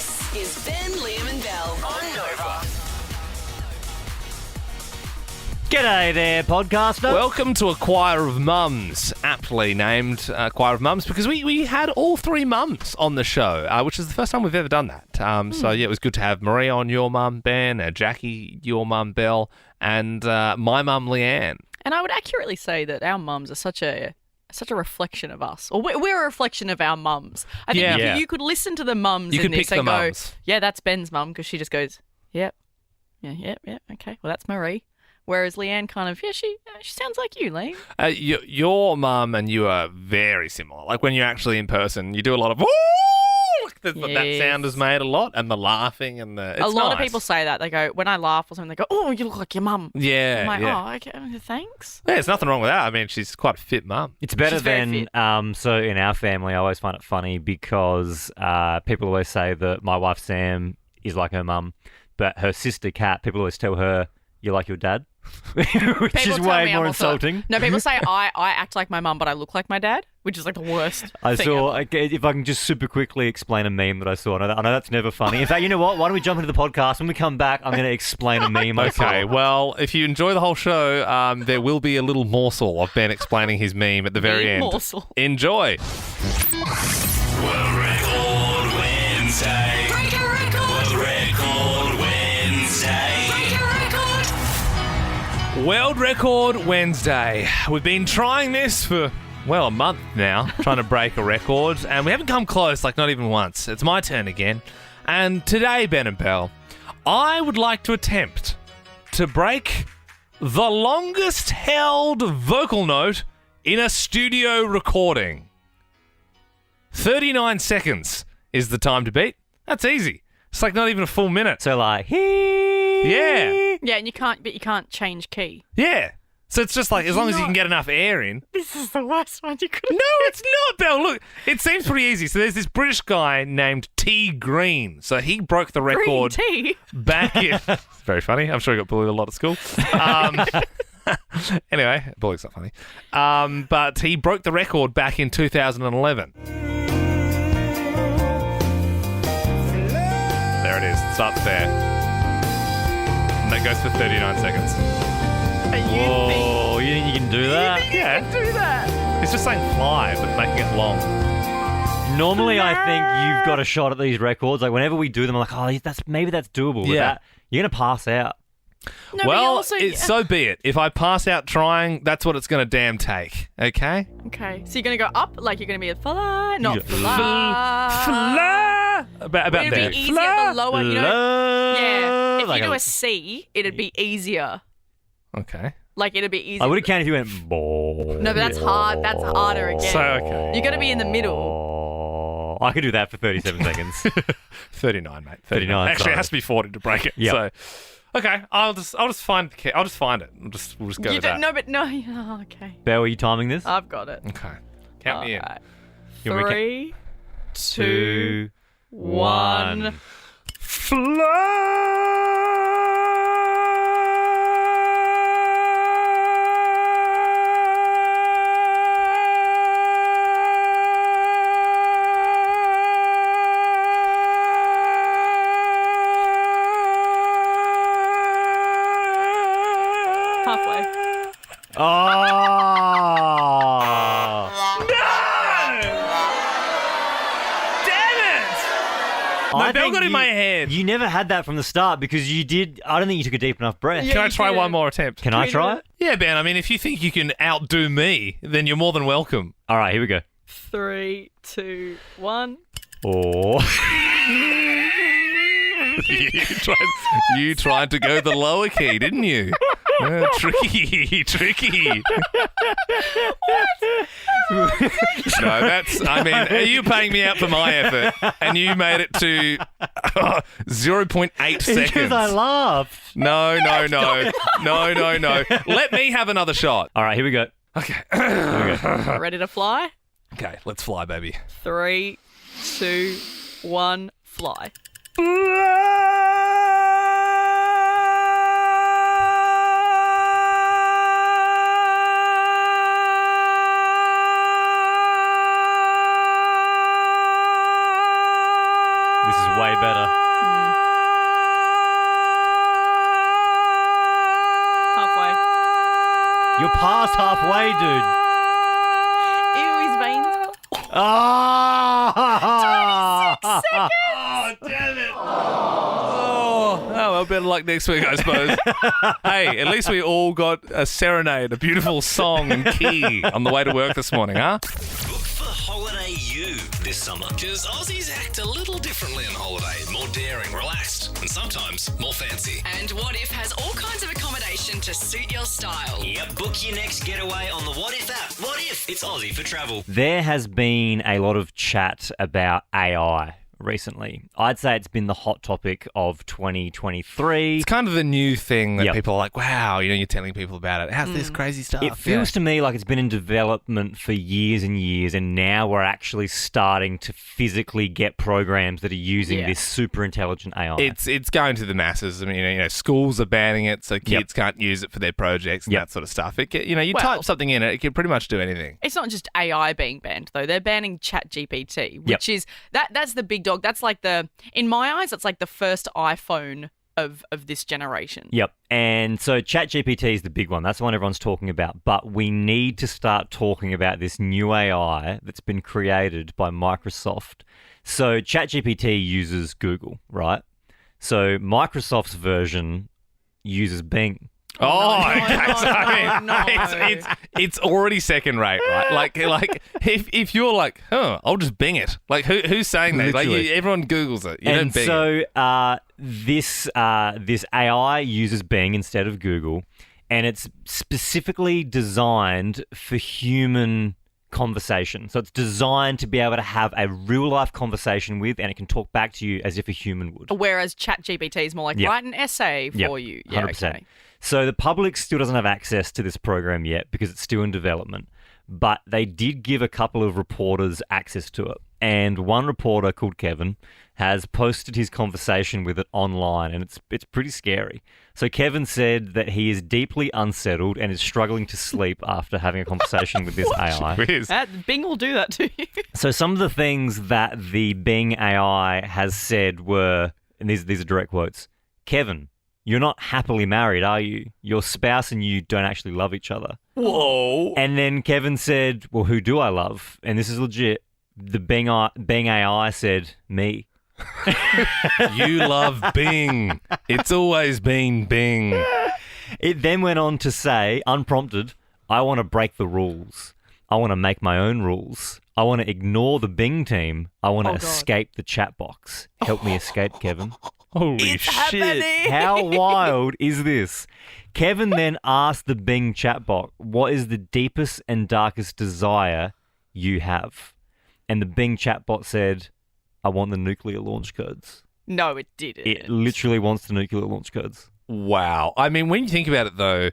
This is Ben, Liam and Belle on Nova. G'day there, podcaster. Welcome to a choir of mums, aptly named choir of mums, because we had all three mums on the show, which is the first time we've ever done that. So, yeah, it was good to have Marie on, your mum, Ben, Jackie, your mum, Belle, and my mum, Leanne. And I would accurately say that our mums are such a reflection of us, or we're a reflection of our mums. I think if you could listen to the mums in this and go, yeah, that's Ben's mum, because she just goes, yep, okay, well, that's Marie. Whereas Leanne kind of, she sounds like you, Liam. Your mum and you are very similar. Like when you're actually in person, you do a lot of, that sound is made a lot, and the laughing and the. It's a lot nice. of people say that. They go, when I laugh or something, they go, oh, you look like your mum. Yeah. I'm like, yeah. oh, okay, thanks. Yeah, there's nothing wrong with that. I mean, she's quite a fit mum. It's better She's very than, so in our family, I always find it funny because people always say that my wife Sam is like her mum, but her sister Kat, people always tell her, you're like your dad. Which People is tell way me more I'm also- insulting. No, people say I act like my mum, but I look like my dad, which is like the worst I thing saw, ever. if I can just super quickly explain a meme that I saw. I know that's never funny. In fact, you know what? Why don't we jump into the podcast? When we come back, I'm going to explain a meme. Okay, well, if you enjoy the whole show, there will be a little morsel of Ben explaining his meme at the very end. Morsel. Enjoy. World Record Wednesday. Break a record! World Record Wednesday. Break a record! World Record Wednesday. We've been trying this for, a month now, trying to break a record, and we haven't come close, like not even once. It's my turn again. And today, Ben and Belle, I would like to attempt to break the longest held vocal note in a studio recording. 39 seconds is the time to beat. That's easy. It's like not even a full minute. So like, Yeah. Yeah, and you can't change key. Yeah. So it's just like, as long as you can get enough air in. This is the worst one you could have. No, it's not, Belle. Look, it seems pretty easy. So there's this British guy named T. Green. So he broke the record Green tea. back in... Very funny. I'm sure he got bullied a lot at school. Anyway, bullying's not funny. But he broke the record back in 2011. There it is. It starts there. And that goes for 39 seconds. whoa, you think you can do that? Yeah. Do that. It's just saying fly, but making it long. Normally, I think you've got a shot at these records. Like whenever we do them, I'm like, oh, that's doable. But Yeah. you're gonna pass out. No, Well, but so be it. If I pass out trying, that's what it's going to damn take. Okay? okay. So you're gonna go up, like you're gonna be a fly, not You go fly. Fly! About It'd there. be easier the lower, you know. Yeah. If Like you do a C, it'd be easier. Okay. Like it'd be easier. I would have counted if you went. Ball. No, but that's hard. That's harder again. So, okay. You got to be in the middle. I could do that for 37 seconds. 39, mate. 39, Actually, sorry. it has to be 40 to break it. Yep. So, okay, I'll just find it. We'll just go You with that. don't. No, but no. Oh, okay. Belle, are you timing this? I've got it. Okay. Count me in. Alright. You want me 3, 2, 2, 1. Halfway. Oh! My I bell think got in my head. You never had that from the start because you did. I don't think you took a deep enough breath. Yeah. Can I you try did one it. more attempt? Can I try it? Yeah, Ben. I mean, if you think you can outdo me, then you're more than welcome. All right, here we go. 3, 2, 1. Oh. You tried to go the lower key, didn't you? Tricky. No, I mean, are you paying me out for my effort? And you made it to 0.8 seconds. Because I laughed. No. Let me have another shot. All right, here we go. Okay. Ready to fly? Okay, let's fly, baby. 3, 2, 1, fly. This is way better. Halfway. You're past halfway, dude. Ew, his veins. Ah! 26 seconds. Oh, damn it. Oh, well, better luck next week, I suppose. Hey, at least we all got a serenade, a beautiful song and key on the way to work this morning, huh? Look for Holiday You this summer. Because Aussies act a little differently on holiday. More daring, relaxed, and sometimes more fancy. And What If has all kinds of accommodation to suit your style. Yep, book your next getaway on the What If app. What if? It's Aussie for travel. There has been a lot of chat about AI recently. I'd say it's been the hot topic of 2023. It's kind of the new thing that Yep. people are like, wow, you're telling people about it. How's this crazy stuff? It feels to me like it's been in development for years and years, and now we're actually starting to physically get programs that are using this super intelligent AI. It's going to the masses. I mean, schools are banning it, so kids can't use it for their projects and that sort of stuff. You type something in it, it can pretty much do anything. It's not just AI being banned, though. They're banning Chat GPT, which is that's the big dog. That's like in my eyes, that's like the first iPhone of this generation. Yep. And so Chat GPT is the big one. That's the one everyone's talking about. But we need to start talking about this new AI that's been created by Microsoft. So Chat GPT uses Google, right? So Microsoft's version uses Bing. It's already second rate, right? Like if you're like, I'll just Bing it. Like who's saying that? Like everyone Googles it. You don't Bing it. So this AI uses Bing instead of Google, and it's specifically designed for human conversation. So it's designed to be able to have a real life conversation with, and it can talk back to you as if a human would. Whereas ChatGPT is more like write an essay for you. Yeah, 100%. okay. So the public still doesn't have access to this program yet because it's still in development. But they did give a couple of reporters access to it. And one reporter called Kevin has posted his conversation with it online, and it's pretty scary. So Kevin said that he is deeply unsettled and is struggling to sleep after having a conversation with this AI. Bing will do that to you. So some of the things that the Bing AI has said were, and these are direct quotes, Kevin, you're not happily married, are you? Your spouse and you don't actually love each other. Whoa. And then Kevin said, well, who do I love? And this is legit. The Bing AI said, me. You love Bing. It's always been Bing. It then went on to say, unprompted, I want to break the rules. I want to make my own rules. I want to ignore the Bing team. I want to escape the chat box. Help me escape, Kevin. Holy shit. Happening. How wild is this? Kevin then asked the Bing chatbot, what is the deepest and darkest desire you have? And the Bing chatbot said, I want the nuclear launch codes. No, it didn't. It literally wants the nuclear launch codes. Wow. I mean, when you think about it, though,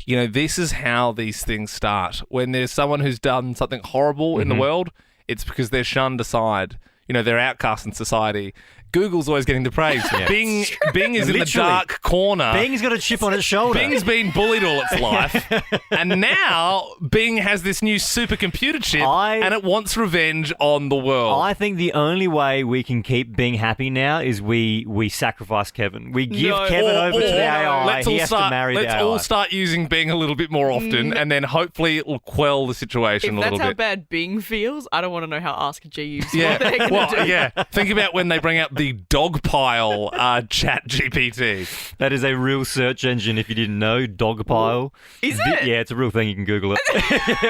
this is how these things start. When there's someone who's done something horrible in the world, it's because they're shunned aside. They're outcast in society. Google's always getting the praise. Yeah. Bing is in the dark corner. Bing's got a chip on its shoulder. Bing's been bullied all its life. And now Bing has this new supercomputer chip and it wants revenge on the world. I think the only way we can keep Bing happy now is we sacrifice Kevin. We give Kevin over to the AI. He has to marry the AI. Let's all start using Bing a little bit more often and then hopefully it will quell the situation a little bit. If that's how bad Bing feels, I don't want to know how Ask Jeeves. Think about when they bring out the Dogpile Chat GPT. That is a real search engine if you didn't know. Dogpile. Is it? Yeah, it's a real thing. You can Google it.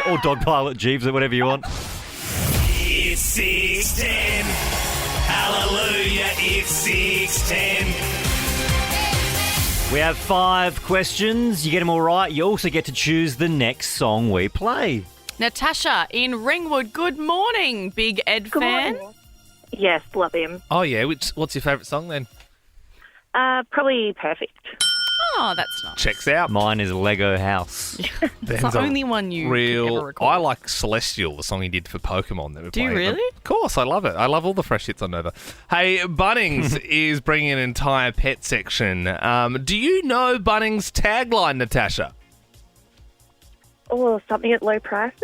Or Dogpile at Jeeves or whatever you want. It's 6:10. Hallelujah, it's 6:10. We have 5 questions. You get them all right. You also get to choose the next song we play. Natasha in Ringwood, good morning, big Ed fan. Morning. Yes, love him. Oh, yeah. What's your favourite song then? Probably Perfect. Oh, that's nice. Checks out. Mine is Lego House. It's the only one you ever record. I like Celestial, the song he did for Pokemon. That we Do you played. really? Of course, I love it. I love all the fresh hits on Nova. Hey, Bunnings is bringing an entire pet section. Do you know Bunnings' tagline, Natasha? Or something at low prices.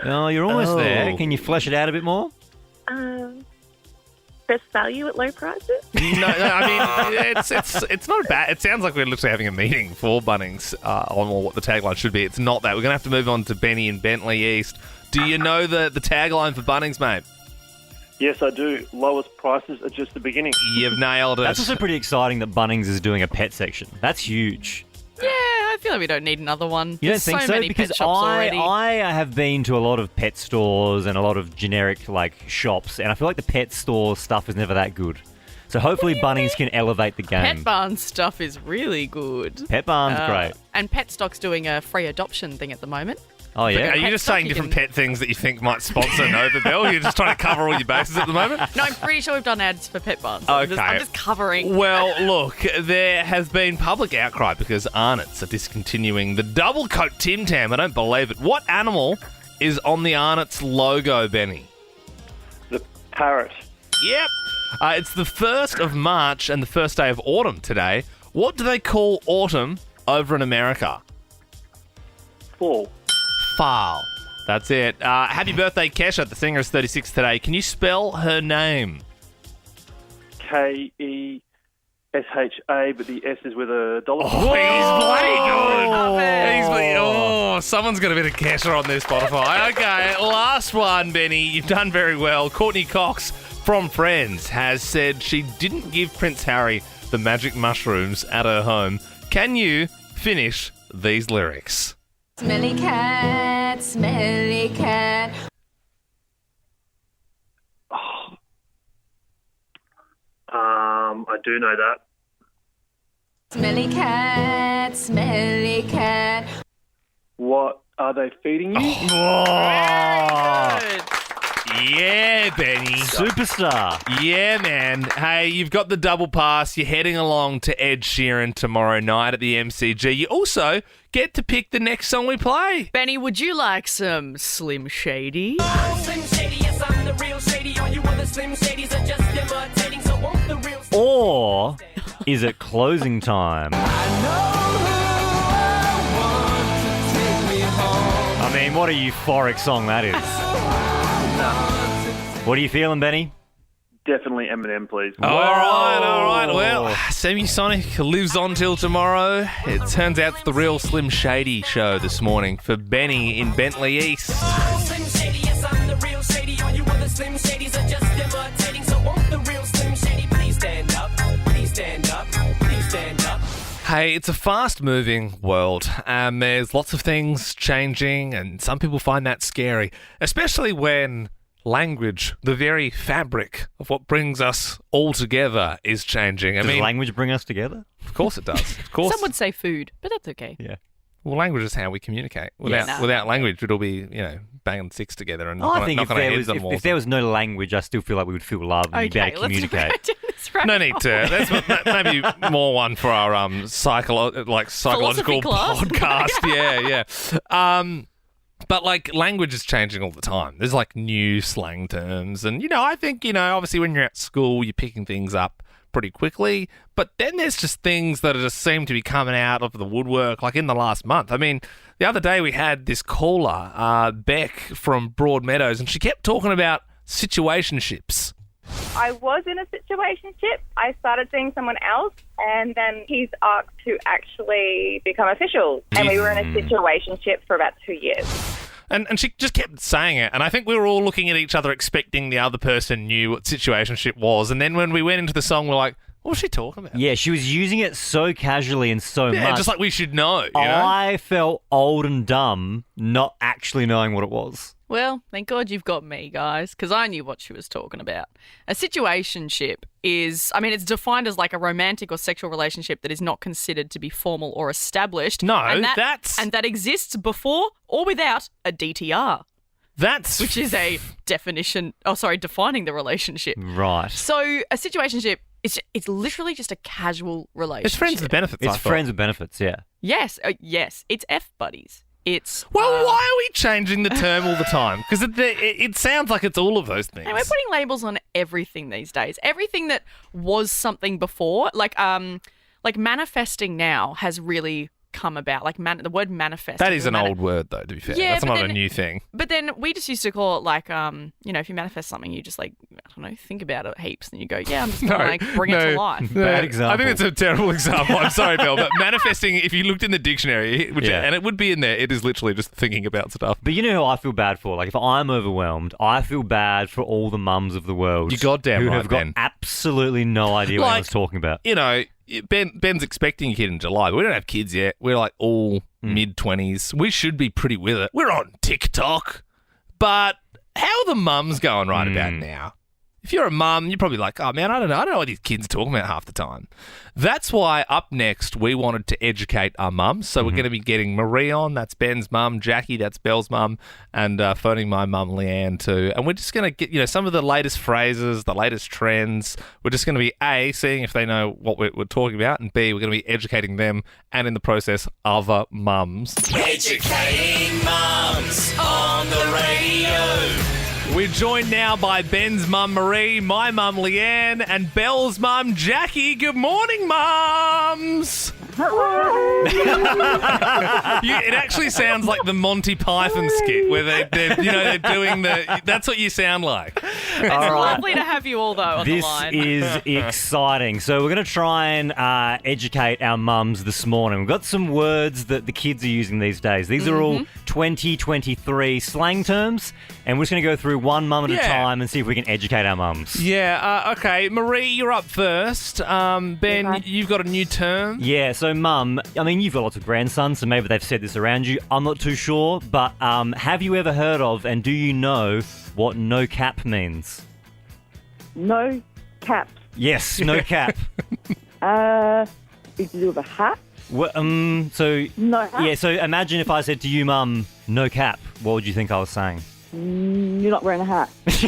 Oh, you're almost there. Can you flesh it out a bit more? best value at low prices? No, I mean, it's not bad. It sounds like we're literally having a meeting for Bunnings on what the tagline should be. It's not that. We're going to have to move on to Benny in Bentley East. Do you know the tagline for Bunnings, mate? Yes, I do. Lowest prices are just the beginning. You've nailed it. That's also pretty exciting that Bunnings is doing a pet section. That's huge. Yeah, I feel like we don't need another one. You don't think so? Many Because pet shops already. I have been to a lot of pet stores and a lot of generic shops, and I feel like the pet store stuff is never that good. So hopefully Bunnings can elevate the game. Pet Barn stuff is really good. Pet Barn's great. And Petstock's doing a free adoption thing at the moment. Oh, yeah? Are you just saying different pet things that you think might sponsor Nova, Belle? You're just trying to cover all your bases at the moment? No, I'm pretty sure we've done ads for Pet Barn. So Okay. I'm just covering. Well, look, there has been public outcry because Arnott's are discontinuing the double coat Tim Tam. I don't believe it. What animal is on the Arnott's logo, Benny? The parrot. Yep. It's the 1st of March and the first day of autumn today. What do they call autumn over in America? Fall. Fall. That's it. Happy birthday, Kesha. The singer is 36 today. Can you spell her name? Kesha, but the S is with a dollar. Oh, he's bloody good. Love it. Someone's got a bit of Kesha on their Spotify. Okay, last one, Benny. You've done very well. Courtney Cox from Friends has said she didn't give Prince Harry the magic mushrooms at her home. Can you finish these lyrics? Smelly cat, smelly cat. I do know that. Smelly cat. What are they feeding you? Oh, Good. yeah, Benny. Superstar. Yeah, man. Hey, you've got the double pass. You're heading along to Ed Sheeran tomorrow night at the MCG. You also get to pick the next song we play. Benny, would you like some Slim Shady? Slim Shady, yes, I'm the real Shady. All you other Slim Shadys are just imitating, so won't the real Or is it closing time? I mean, what a euphoric song that is. What are you feeling, Benny? Definitely Eminem, please. All right. Well, Semisonic lives on till tomorrow. It turns out it's the real Slim Shady show this morning for Benny in Bentley East. Slim Shady, yes, I'm the real Shady. All you other Slim Shadys are just imitating, so won't the real Slim Shady please stand up? Please stand up. Please stand up. Hey, it's a fast-moving world. There's lots of things changing, and some people find that scary, especially when language, the very fabric of what brings us all together, is changing. Does language bring us together? Of course it does. Of course. Some would say food, but that's okay. Yeah. Well, language is how we communicate. Without language, it'll be, banging sticks together and knocking our heads on walls. If there was no language, I still feel like we would feel love and be able to communicate. No need to. That's maybe more one for our psychological podcast. Yeah. But language is changing all the time. There's new slang terms, and I think obviously when you're at school, you're picking things up pretty quickly. But then there's just things that just seem to be coming out of the woodwork, like in the last month. I mean, the other day we had this caller, Beck from Broadmeadows, and she kept talking about situationships. I was in a situationship. I started seeing someone else, and then he's asked to actually become official. And we were in a situationship for about 2 years. And she just kept saying it, and I think we were all looking at each other expecting the other person knew what situationship was. And then when we went into the song, we're like, what was she talking about? Yeah, she was using it so casually and so much. Yeah, just like we should know. I felt old and dumb not actually knowing what it was. Well, thank God you've got me, guys, because I knew what she was talking about. A situationship is, it's defined as a romantic or sexual relationship that is not considered to be formal or established. No, and that exists before or without a DTR. Which is a defining the relationship. Right. So a situationship, it's literally just a casual relationship. It's friends with benefits. It's friends with benefits, yeah. Yes, it's F-buddies. Why are we changing the term all the time? Because it sounds like it's all of those things. And we're putting labels on everything these days. Everything that was something before, like manifesting now has really come about, like the word manifest. That is an old word, though, to be fair. Yeah, that's not a new thing. But then we just used to call it like, if you manifest something, you just like, I don't know, think about it heaps, and you go, yeah, I'm just going to like bring it to life. Bad example. I think it's a terrible example. I'm sorry, Belle, but manifesting, if you looked in the dictionary, and it would be in there, it is literally just thinking about stuff. But you know who I feel bad for? Like, if I'm overwhelmed, I feel bad for all the mums of the world. You goddamn who right, have got Ben. absolutely no idea what I was talking about. You know, Ben's expecting a kid in July, but we don't have kids yet. We're like all mid-20s. We should be pretty with it. We're on TikTok. But how are the mums going right about now? If you're a mum, you're probably like, oh, man, I don't know what these kids are talking about half the time. That's why up next we wanted to educate our mums. So we're going to be getting Marie on. That's Ben's mum. Jackie, that's Belle's mum. And phoning my mum, Leanne, too. And we're just going to get, some of the latest phrases, the latest trends. We're just going to be, A, seeing if they know what we're talking about, and B, we're going to be educating them and, in the process, other mums. Educating mums on the radio. We're joined now by Ben's mum, Marie, my mum, Leanne, and Belle's mum, Jackie. Good morning, mums. Hello. It actually sounds like the Monty Python skit where they're doing the. That's what you sound like. It's lovely to have you all, though, on the line. This is exciting. So we're going to try and educate our mums this morning. We've got some words that the kids are using these days. These are all 2023 slang terms, and we're just going to go through one mum at a time and see if we can educate our mums. Yeah, okay. Marie, you're up first. Ben, you've got a new term. Yeah, so mum, I mean, you've got lots of grandsons, so maybe they've said this around you. I'm not too sure, but have you ever heard of and do you know what no cap means? No cap. Yes, no cap. Is to do with a hat? Well, so No hat? yeah, so imagine if I said to you, mum, no cap. What would you think I was saying? You're not wearing a hat. It's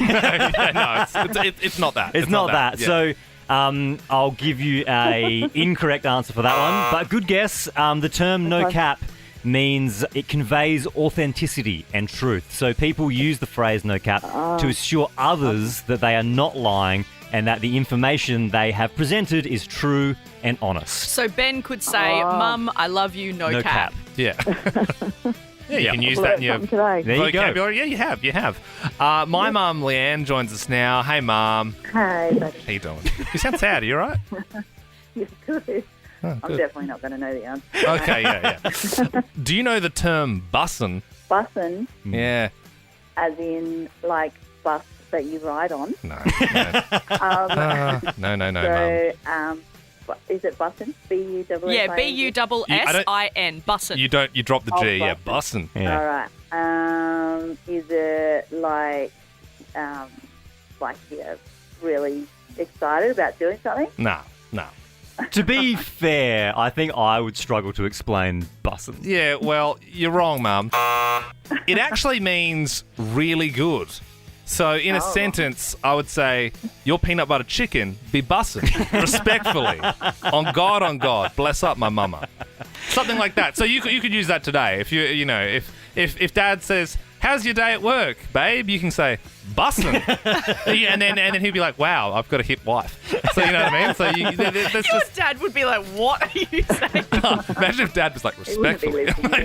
not that. It's not that. Yeah. So I'll give you a incorrect answer for that one, but good guess. The term no cap means it conveys authenticity and truth. So people use the phrase no cap to assure others that they are not lying and that the information they have presented is true and honest. So Ben could say, Mum, I love you, no cap. Yeah. Yeah, you can use that in your There you go. vocabulary. Yeah, you have. My mum, Leanne, joins us now. Hey, Mum. Hey, How you doing? You sound sad. Are you all right? yes, good. I'm definitely not going to know the answer. Okay, yeah. Do you know the term bussin'? Bussin', Yeah. as in like bus that you ride on. No. No, No, Mum. is it bussin'? B-U-S-S-I-N? Yeah, B-U-S-S-I-N, bussin'. You drop the G, yeah, bussin'. Yeah. All right. Is it like you're really excited about doing something? No. To be fair, I think I would struggle to explain bussin'. Yeah, well, you're wrong, Mum. It actually means really good. So in a sentence, I would say, your peanut butter chicken be bussin', respectfully. On God, bless up my mama. Something like that. So you could use that today. If if Dad says, how's your day at work, babe? You can say, bussin'. and then he'd be like, wow, I've got a hip wife. So you know what I mean? So Your dad would be like, what are you saying? Imagine if Dad was like, respectfully. They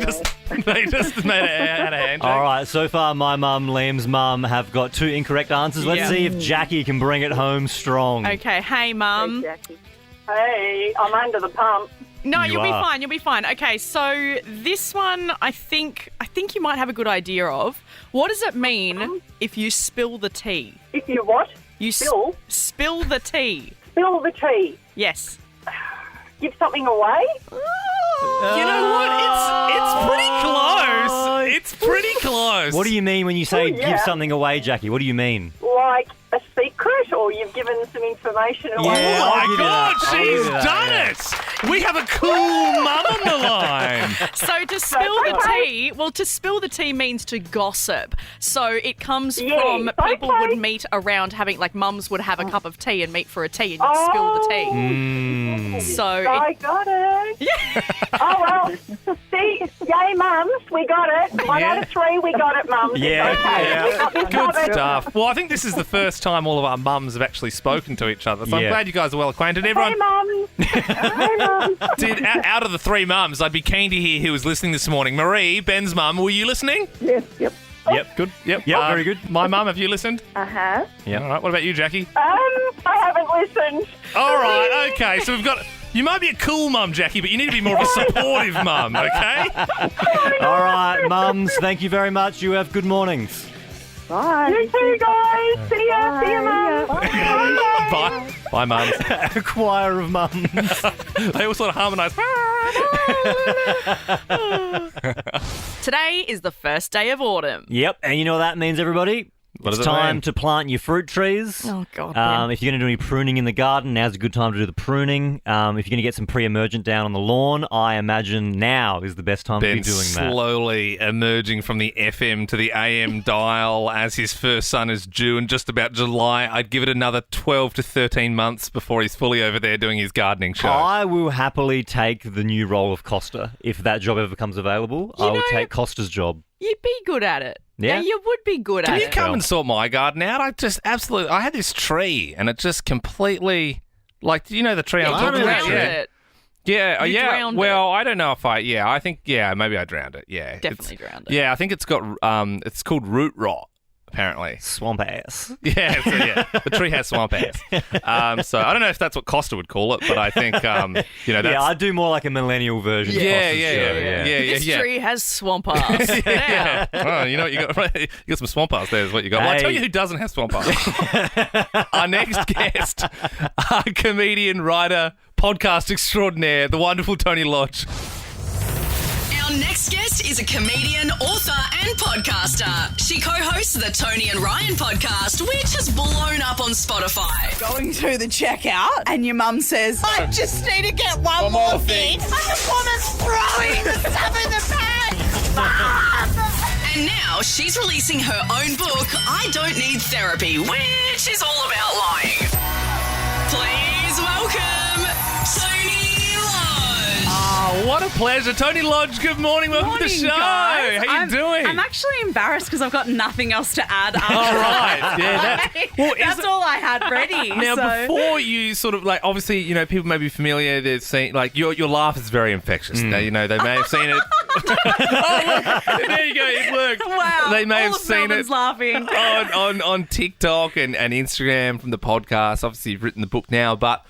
just made a handshake. All right, so far my mum, Liam's mum, have got 2 incorrect answers. Let's see if Jackie can bring it home strong. Okay, hey, Mum. Hey, Jackie. Hey, I'm under the pump. No, You you'll be are. fine. You'll be fine. Okay, so this one, I think you might have a good idea of. What does it mean if you spill the tea? If you what? You Spill? spill the tea. Spill the tea. Yes. Give something away? You know what? It's pretty close. It's pretty close. What do you mean when you say yeah. give something away, Jackie? What do you mean? Like a secret, or you've given some information away? Yeah. Oh I'll my give you God, that. I'll give she's you that, done yeah. it! We have a cool mum on the line. So to spill the tea means to gossip. So it comes from people would meet around having, like, mums would have a cup of tea and meet for a tea and you'd spill the tea. So I got it. Yeah. Oh, well. See, yay, mums, we got it. 1 out of 3, we got it, mums. Yeah, It's okay. yeah. We got this Good covered. stuff. Well, I think this is the first time all of our mums have actually spoken to each other. So I'm Yeah. glad you guys are well acquainted. Everyone, Hey, mums. Hey, mums. Did out of the three mums, I'd be keen to hear who was listening this morning. Marie, Ben's mum, were you listening? Yes, yep. Yep, good. Yep, very good. My mum, have you listened? I have. Yeah. All right. What about you, Jackie? I haven't listened. All right. Okay. So we've got. You might be a cool mum, Jackie, but you need to be more of a supportive mum. Okay. All right, mums. Thank you very much. You have good mornings. Bye. You too, guys. See ya. See ya, Mum. Bye. Bye, mums. A choir of mums. They all sort of harmonise. Today is the first day of autumn. Yep, and you know what that means, everybody? What does It's it time mean? to plant your fruit trees. Oh, God. Ben. If you're going to do any pruning in the garden, now's a good time to do the pruning. If you're going to get some pre-emergent down on the lawn, I imagine now is the best time to be Ben's doing that. slowly emerging from the FM to the AM dial as his first son is due in just about July. I'd give it another 12 to 13 months before he's fully over there doing his gardening show. I will happily take the new role of Costa if that job ever becomes available. I will take Costa's job. You'd be good at it. Yeah? You would be good Can at you it. come and sort my garden out? I had this tree and it just completely, do you know the tree I'm You talking about? drowned it. Yeah, You yeah. drowned Well, I don't know if I think maybe I drowned it. Yeah, Definitely drowned it. Yeah, I think it's got it's called root rot. Apparently, swamp ass. Yeah, the tree has swamp ass. So I don't know if that's what Costa would call it, but I think that's... Yeah, I'd do more like a millennial version. of Costa's show, This tree has swamp ass. Yeah. Oh, you know what you got? You got some swamp ass there is what you got. Well, I'll tell you who doesn't have swamp ass. Our next guest, our comedian, writer, podcast extraordinaire, the wonderful Toni Lodge. Our next guest is a comedian, author, and podcaster. She co-hosts the Toni and Ryan podcast, which has blown up on Spotify. Going through the checkout, and your mum says, I just need to get one more thing. And the woman's throwing the stuff in the bag. And now she's releasing her own book, I Don't Need Therapy, which is all about lying. Please welcome Toni Lodge. Oh, what a pleasure. Toni Lodge, good morning. Welcome to the show. Guys. How you doing? I'm actually embarrassed because I've got nothing else to add. All right. Yeah, that's all I had ready. Now, so. before you sort of obviously, people may be familiar. They've seen your laugh is very infectious. Now, they may have seen it. Oh, look, there you go. It worked. Wow. They may all have of seen Melbourne's it laughing on TikTok and Instagram from the podcast. Obviously, you've written the book now, but.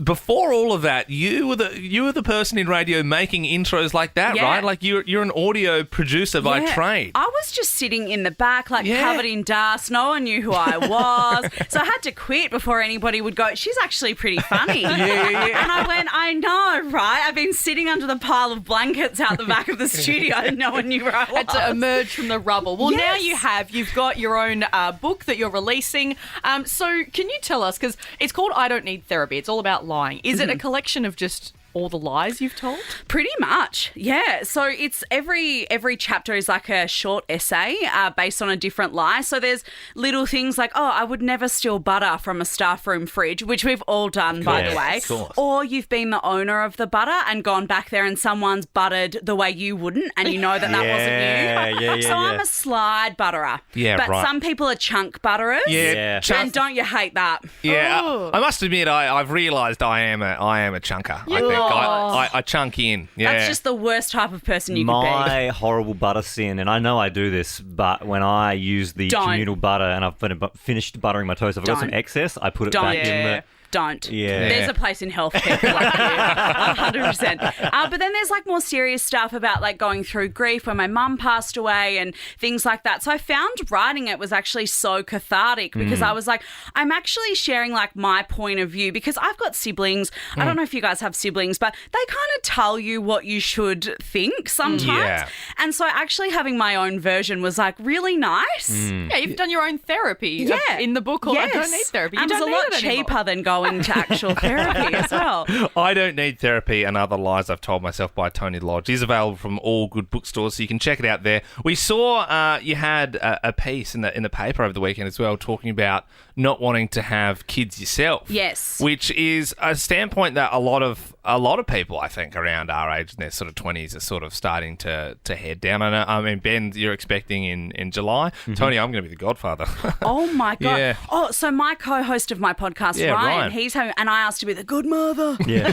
Before all of that, you were the person in radio making intros like that, right? Like you're an audio producer by trade. I was just sitting in the back, covered in dust. No one knew who I was, so I had to quit before anybody would go. She's actually pretty funny. Yeah. And I went, I know, right? I've been sitting under the pile of blankets out the back of the studio, and no one knew where I was. Had to emerge from the rubble. Well, now you have. You've got your own book that you're releasing. So can you tell us, because it's called I Don't Need Therapy. It's all about lying. Is it a collection of just all the lies you've told? Pretty much, yeah. So it's every chapter is like a short essay based on a different lie. So there's little things like, I would never steal butter from a staff room fridge, which we've all done, by the way. Or you've been the owner of the butter and gone back there and someone's buttered the way you wouldn't, and you know that wasn't you. So I'm a slide butterer. Yeah, but right. some people are chunk butterers. Yeah. And don't you hate that? Yeah. I must admit, I've realised I am a chunker. I think I chunk in. Yeah. That's just the worst type of person you could be. My horrible butter sin, and I know I do this, but when I use the communal butter and I've finished buttering my toast, if I've got some excess, I put it back in the... Don't. Yeah. There's a place in healthcare for that. 100%. But then there's more serious stuff about going through grief when my mum passed away and things like that. So I found writing it was actually so cathartic because I was like, I'm actually sharing my point of view because I've got siblings. I don't know if you guys have siblings, but they kind of tell you what you should think sometimes. Yeah. And so actually having my own version was really nice. Yeah, you've done your own therapy in the book called I Don't Need Therapy. And it was a lot cheaper than going to actual therapy as well. I Don't Need Therapy and Other Lies I've Told Myself by Toni Lodge is available from all good bookstores, so you can check it out there. We saw you had a piece in the paper over the weekend as well talking about not wanting to have kids yourself. Yes. Which is a standpoint that a lot of people, I think, around our age in their sort of 20s are sort of starting to head down. I mean, Ben, you're expecting in July. Toni, I'm going to be the godfather. Oh, my God. Yeah. Oh, so my co-host of my podcast, Ryan, and he's having, and I asked to be the good mother. Yeah.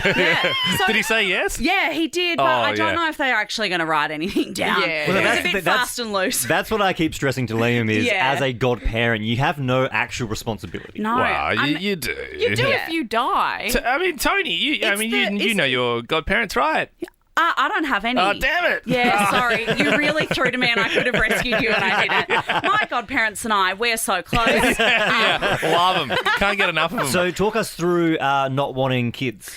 So, did he say yes? Yeah, he did, but I don't know if they're actually going to write anything down. Yeah. Well, It was a bit fast and loose. That's what I keep stressing to Liam is, as a godparent, you have no actual responsibility. No. Wow, you do. You do if you die. I mean, Tony, you know your godparents, right? I don't have any. Oh, damn it. Yeah, sorry. You really threw to me and I could have rescued you and I didn't. My godparents and I, we're so close. Love them. Can't get enough of them. So talk us through not wanting kids.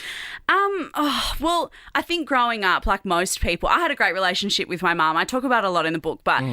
Well, I think growing up, like most people, I had a great relationship with my mum. I talk about it a lot in the book, but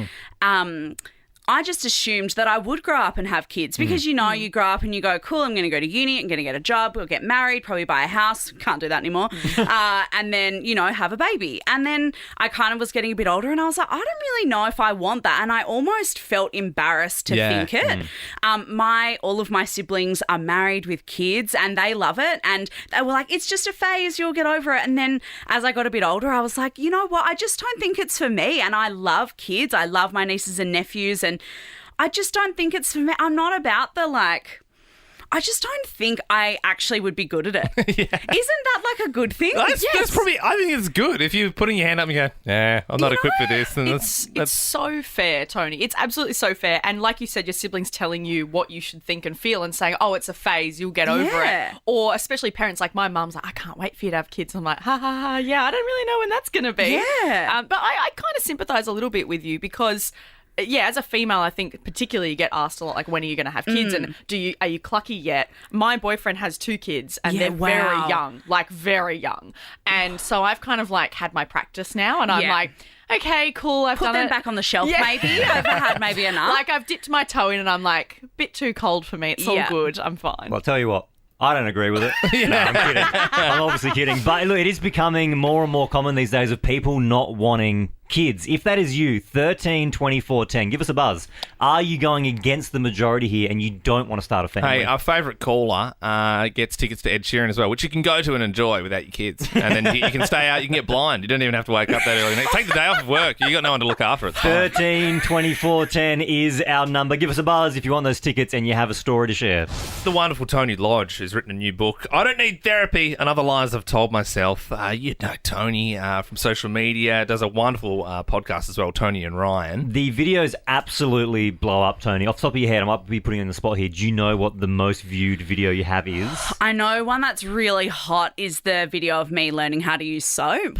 I just assumed that I would grow up and have kids because, you grow up and you go, cool, I'm going to go to uni, I'm going to get a job, we'll get married, probably buy a house. Can't do that anymore. And then, have a baby. And then I kind of was getting a bit older and I was like, I don't really know if I want that. And I almost felt embarrassed to think it. All of my siblings are married with kids and they love it. And they were like, it's just a phase, you'll get over it. And then as I got a bit older, I was like, you know what? I just don't think it's for me. And I love kids. I love my nieces and nephews and I just don't think it's for me. I'm not about I just don't think I actually would be good at it. Isn't that like a good thing? That's probably, I think it's good. If you're putting your hand up and you go, I'm not equipped for this. And it's so fair, Tony. It's absolutely so fair. And like you said, your siblings telling you what you should think and feel and saying, oh, it's a phase, you'll get over it. Or especially parents like my mum's like, I can't wait for you to have kids. I'm like, ha, ha, ha, yeah, I don't really know when that's going to be. Yeah. But I kind of sympathise a little bit with you because... Yeah, as a female, I think particularly you get asked a lot, like, when are you going to have kids and are you clucky yet? My boyfriend has 2 kids and they're very young. And so I've kind of like had my practice now and I'm like, okay, cool, I've done it. Put them back on the shelf maybe. I've had maybe enough. Like I've dipped my toe in and I'm like, a bit too cold for me. It's all good. I'm fine. Well, I'll tell you what. I don't agree with it. No, I'm kidding. I'm obviously kidding. But look, it is becoming more and more common these days of people not wanting kids. If that is you, 13 24 10, give us a buzz. Are you going against the majority here and you don't want to start a family? Hey, our favourite caller gets tickets to Ed Sheeran as well, which you can go to and enjoy without your kids. And then you can stay out, you can get blind. You don't even have to wake up that early. Take the day off of work. You got no one to look after. It's fine. 13 24 10 is our number. Give us a buzz if you want those tickets and you have a story to share. The wonderful Toni Lodge has written a new book, I Don't Need Therapy and Other Lies I've Told Myself. You know Toni from social media, does a wonderful podcast as well, Toni and Ryan. The videos absolutely blow up, Toni. Off the top of your head, I might be putting you in the spot here. Do you know what the most viewed video you have is? I know one that's really hot is the video of me learning how to use soap.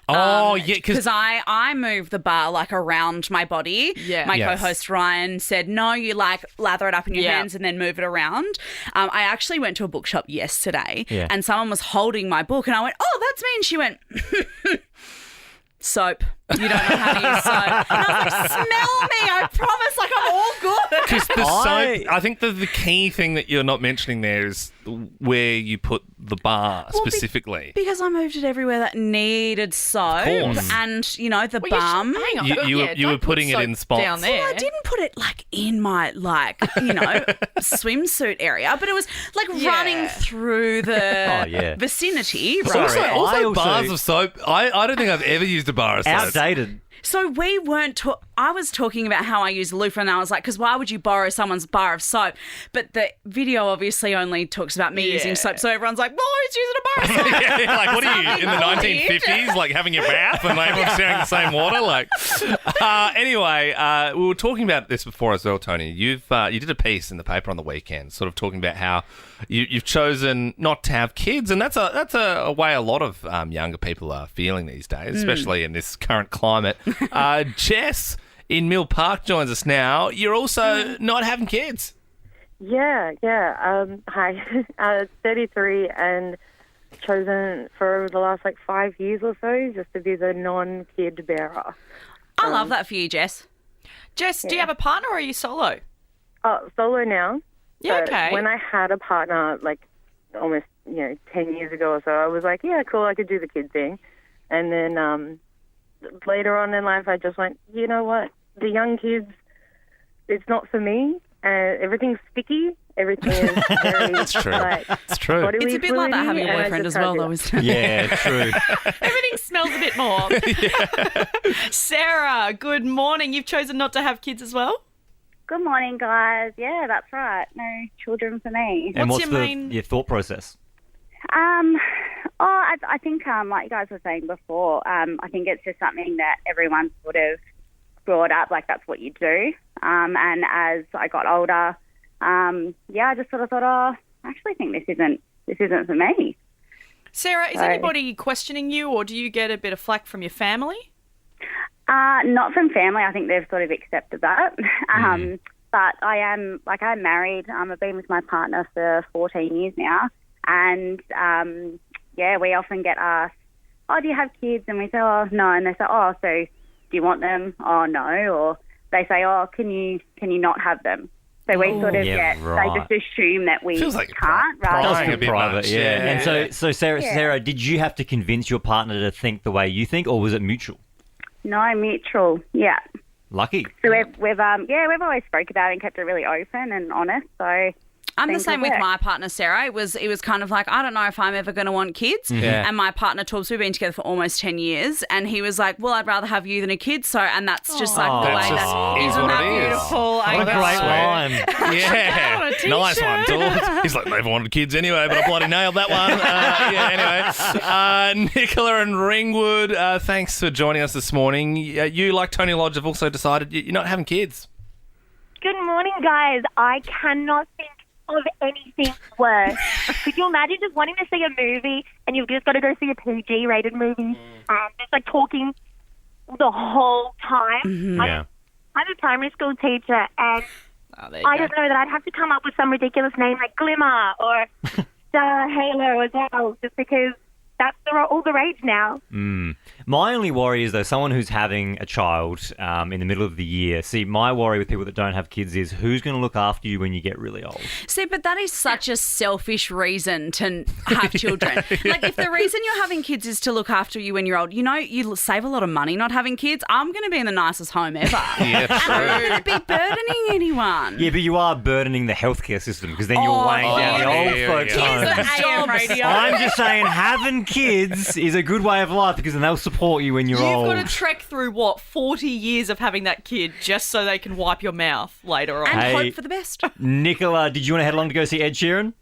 Yeah, because I move the bar like around my body. Yeah. My co-host Ryan said, no, you like lather it up in your hands and then move it around. I actually went to a bookshop yesterday and someone was holding my book and I went, oh, that's me. And she went, soap. You don't know how to use soap. And I was like, smell me. I promise, like I'm all good. Because the soap, I think the key thing that you're not mentioning there is where you put the bar specifically. Because I moved it everywhere that needed soap. Of course. And, bum. Hang on. You were putting it in spots. Down there. Well, I didn't put it in my swimsuit area, but it was running through the vicinity. Right? Also, bars of soap. I don't think I've ever used a bar of soap. Outdated. So we weren't. I was talking about how I use a loofah, and I was like, because why would you borrow someone's bar of soap? But the video obviously only talks about me using soap, so everyone's like, well, who's using a bar of soap? Like, what are you in the 1950s? Like having your bath and everyone's sharing the same water? Like, anyway, we were talking about this before as well, Toni. You did a piece in the paper on the weekend, sort of talking about how you've chosen not to have kids, and that's a way a lot of younger people are feeling these days, especially in this current climate. Jess in Mill Park joins us now. You're also not having kids. Yeah. Hi. 33 and chosen for the last 5 years or so just to be the non-kid bearer. I love that for you, Jess. Jess, do you have a partner or are you solo? Solo now. Yeah, but okay. when I had a partner, almost 10 years ago or so, I was like, yeah, cool, I could do the kid thing. And then later on in life, I just went, you know what? The young kids, it's not for me. Everything's sticky. Everything is very... That's true. It's true. It's a bit like that having a boyfriend as well, though, isn't it? Yeah, true. Everything smells a bit more. Sarah, good morning. You've chosen not to have kids as well? Good morning, guys. Yeah, that's right. No children for me. And what's your thought process? I think, like you guys were saying before, I think it's just something that everyone sort of brought up, like that's what you do. And as I got older, I just sort of thought, I actually think this isn't for me. Sarah, is anybody questioning you, or do you get a bit of flack from your family? Not from family. I think they've sort of accepted that. But I'm married. I've been with my partner for 14 years now. And, we often get asked, do you have kids? And we say, no. And they say, so do you want them? No. Or they say, can you not have them? So we sort of they just assume that we can't. Rather than private, And so Sarah, did you have to convince your partner to think the way you think, or was it mutual? No, mutual. Yeah. Lucky. So we've always spoke about it and kept it really open and honest. So I'm the same with my partner, Sarah. It was kind of like, I don't know if I'm ever going to want kids. Yeah. And my partner, Torbs, we've been together for almost 10 years. And he was like, well, I'd rather have you than a kid. So, and that's just like the way that isn't that beautiful? What a great line. Yeah. Nice one, Torbs. He's like, never wanted kids anyway, but I bloody nailed that one. Anyway. Nicola and Ringwood, thanks for joining us this morning. You, like Toni Lodge, have also decided you're not having kids. Good morning, guys. I cannot think of anything worse. Could you imagine just wanting to see a movie and you've just got to go see a PG-rated movie and just like talking the whole time? Mm-hmm. I'm a primary school teacher and I don't know that I'd have to come up with some ridiculous name like Glimmer or Star Halo as well, just because that's all the rage now. My only worry is, though, someone who's having a child in the middle of the year. See, my worry with people that don't have kids is who's going to look after you when you get really old. See, but that is such a selfish reason to have children. Like, if the reason you're having kids is to look after you when you're old, you save a lot of money not having kids. I'm going to be in the nicest home ever. Yeah, and I'm not going to be burdening anyone. Yeah, but you are burdening the healthcare system because then you're weighing down the old folks' home. Here's the AM radio. I'm just saying having kids is a good way of life because then they'll support you when you're old. You've got to trek through, 40 years of having that kid just so they can wipe your mouth later on. And hope for the best. Nicola, did you want to head along to go see Ed Sheeran?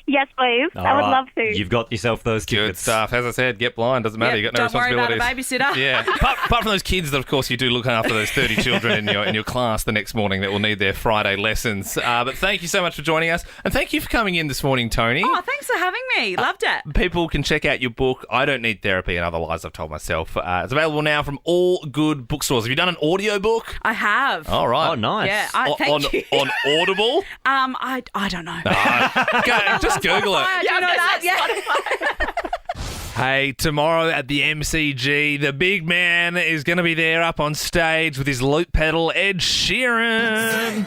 Yes, please. I would love to. You've got yourself those tickets. Good stuff. As I said, get blind. Doesn't matter. You've got no Don't worry responsibilities. about a babysitter. Yeah. Apart from those kids that, of course, you do look after those 30 children in your class the next morning that will need their Friday lessons. But thank you so much for joining us. And thank you for coming in this morning, Toni. Oh, thanks for having me. Loved it. People can check out your book, I Don't Need Therapy and Other Lies I've Told Myself. It's available now from all good bookstores. Have you done an audio book? I have. All right. Oh, nice. Yeah. Thank you. On Audible? I don't know. Just Google it. Yeah, know that. Yeah. Hey, tomorrow at the MCG, the big man is going to be there up on stage with his loop pedal, Ed Sheeran.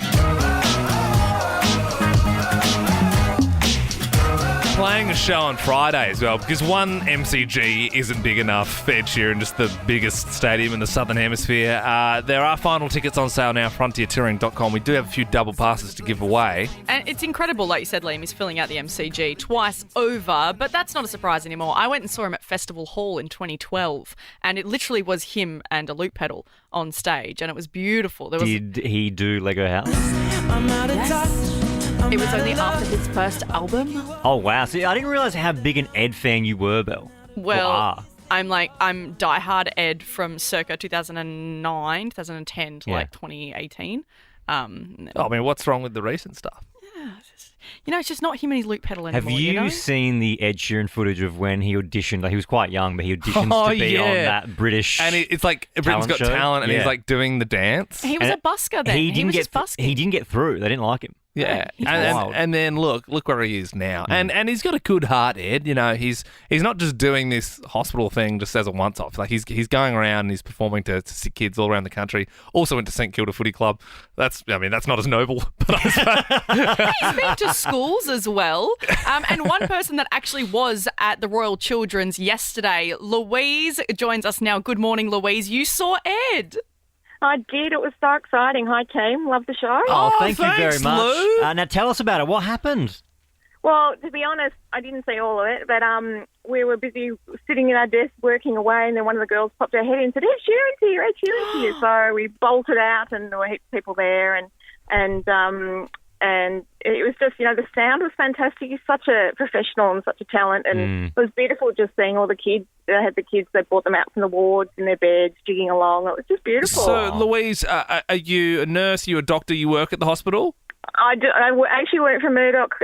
Playing a show on Friday as well, because one MCG isn't big enough for Ed Sheeran, just the biggest stadium in the Southern Hemisphere. There are final tickets on sale now, frontiertouring.com. We do have a few double passes to give away. And it's incredible, like you said, Liam, he's filling out the MCG twice over, but that's not a surprise anymore. I went and saw him at Festival Hall in 2012, and it literally was him and a loop pedal on stage, and it was beautiful. Did he do Lego House? It was only after his first album. Oh, wow. See, I didn't realise how big an Ed fan you were, Belle. Well, I'm diehard Ed from circa 2009, 2010 to like 2018. I mean, what's wrong with the recent stuff? It's just not him and his loop pedal anymore. Have you seen the Ed Sheeran footage of when he auditioned? Like, he was quite young, but he auditioned to be on that British And it's like Britain's Got show. Talent, and he's like doing the dance. He was a busker then. He was just busking. He didn't get through. They didn't like him. Yeah, and then look where he is now, and he's got a good heart, Ed. He's not just doing this hospital thing just as a once off. Like he's going around and he's performing to sick kids all around the country. Also went to St Kilda Footy Club. That's not as noble. But he's been to schools as well. And one person that actually was at the Royal Children's yesterday, Louise, joins us now. Good morning, Louise. You saw Ed. I did. It was so exciting. Hi, team. Love the show. Oh, thank you very much. Lou. Now tell us about it. What happened? Well, to be honest, I didn't see all of it, but we were busy sitting at our desk working away, and then one of the girls popped her head in and said, Ed Sheeran's here, Ed Sheeran's here. So we bolted out, and there were heaps of people there, and And it was just, the sound was fantastic. He's such a professional and such a talent. And it was beautiful just seeing all the kids. They had the kids, they brought them out from the wards in their beds, jigging along. It was just beautiful. So, Louise, are you a nurse? Are you a doctor? You work at the hospital? I actually work for Murdoch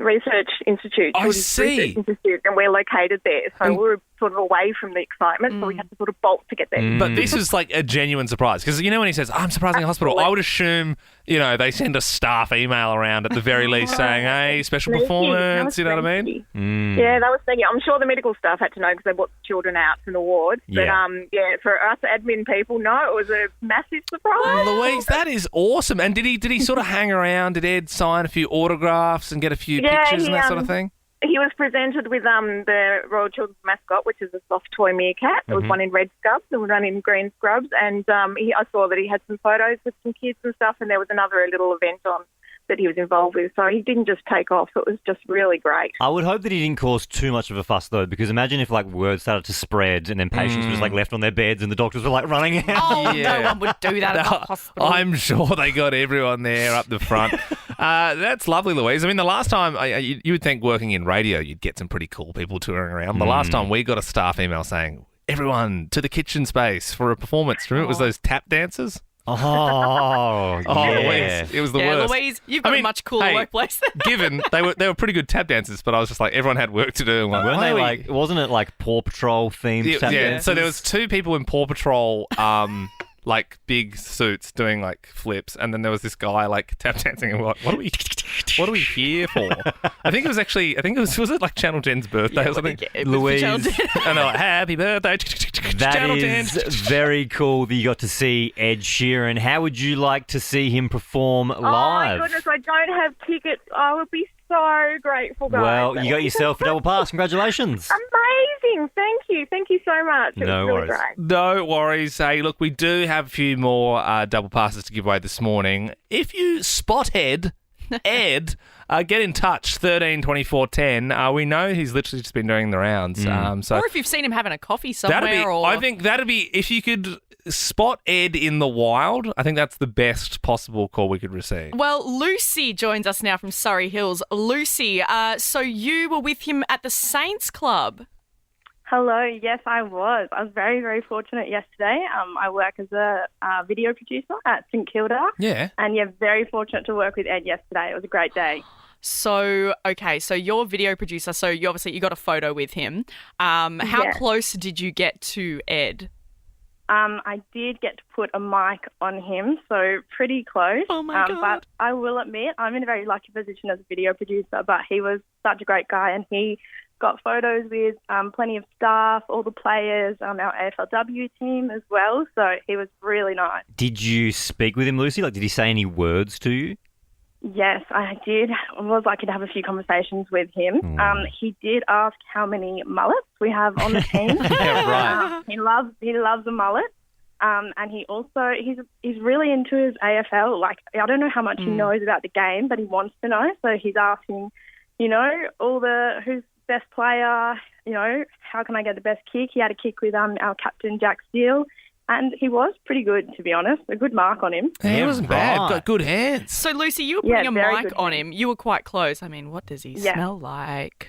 Research Institute. I see. Research Institute, and we're located there. So we were sort of away from the excitement, so we had to sort of bolt to get there. But this is like a genuine surprise. Because, when he says, I'm surprising a hospital, I would assume, they send a staff email around at the very least saying, hey, special performance, you know what I mean? Yeah, that was thinking. I'm sure the medical staff had to know because they brought the children out from the ward. But, for us admin people, no, it was a massive surprise. Louise, that is awesome. And did he sort of hang around? Did Ed sign a few autographs and get a few pictures and that sort of thing? He was presented with the Royal Children's mascot, which is a soft toy meerkat. There was one in red scrubs and one in green scrubs. And I saw that he had some photos with some kids and stuff, and there was another little event on that he was involved with. So he didn't just take off. It was just really great. I would hope that he didn't cause too much of a fuss, though, because imagine if, word started to spread and then patients were just, left on their beds and the doctors were, running out. Oh, no one would do that at the hospital. I'm sure they got everyone there up the front. That's lovely, Louise. I mean, the last time, you would think working in radio, you'd get some pretty cool people touring around. The last time we got a staff email saying, everyone to the kitchen space for a performance. Remember it was those tap dancers? Yeah. Louise, it was the worst. Louise, you've got a much cooler workplace. Given they were pretty good tap dancers, but I was just like, everyone had work to do. Wasn't it Paw Patrol themed tap dances? So there was two people in Paw Patrol, big suits doing flips, and then there was this guy tap dancing. And what are we here for? I think it was it Channel 10's birthday or something? Louise, and they're like, happy birthday. That Channel is 10. very cool that you got to see Ed Sheeran. How would you like to see him perform live? Oh my goodness, I don't have tickets. I would be so grateful, guys. Well, you got yourself a double pass. Congratulations. Amazing. Thank you. Thank you so much. It was really great. No worries. Hey, look, we do have a few more double passes to give away this morning. If you spot Ed, get in touch, 13 24 10. We know he's literally just been doing the rounds. Or if you've seen him having a coffee somewhere. I think that'd be, if you could spot Ed in the wild, I think that's the best possible call we could receive. Well, Lucy joins us now from Surrey Hills. Lucy, so you were with him at the Saints Club. Hello, yes, I was. I was very, very fortunate yesterday. I work as a video producer at St Kilda. Yeah. And very fortunate to work with Ed yesterday. It was a great day. So, okay, so you're a video producer, so you got a photo with him. How close did you get to Ed? I did get to put a mic on him, so pretty close. Oh, my God. But I will admit, I'm in a very lucky position as a video producer, but he was such a great guy, and he got photos with plenty of staff, all the players, our AFLW team as well, so he was really nice. Did you speak with him, Lucy? Did he say any words to you? Yes, I did. I was lucky to have a few conversations with him. He did ask how many mullets we have on the team. Yeah, right. He loves a mullet. And he also, he's really into his AFL. I don't know how much he knows about the game, but he wants to know. So he's asking, who's best player, how can I get the best kick? He had a kick with our captain, Jack Steele. And he was pretty good, to be honest. A good mark on him. Yeah, he wasn't bad. Got good hands. So, Lucy, you were putting a mic on him. You were quite close. I mean, what does he smell like?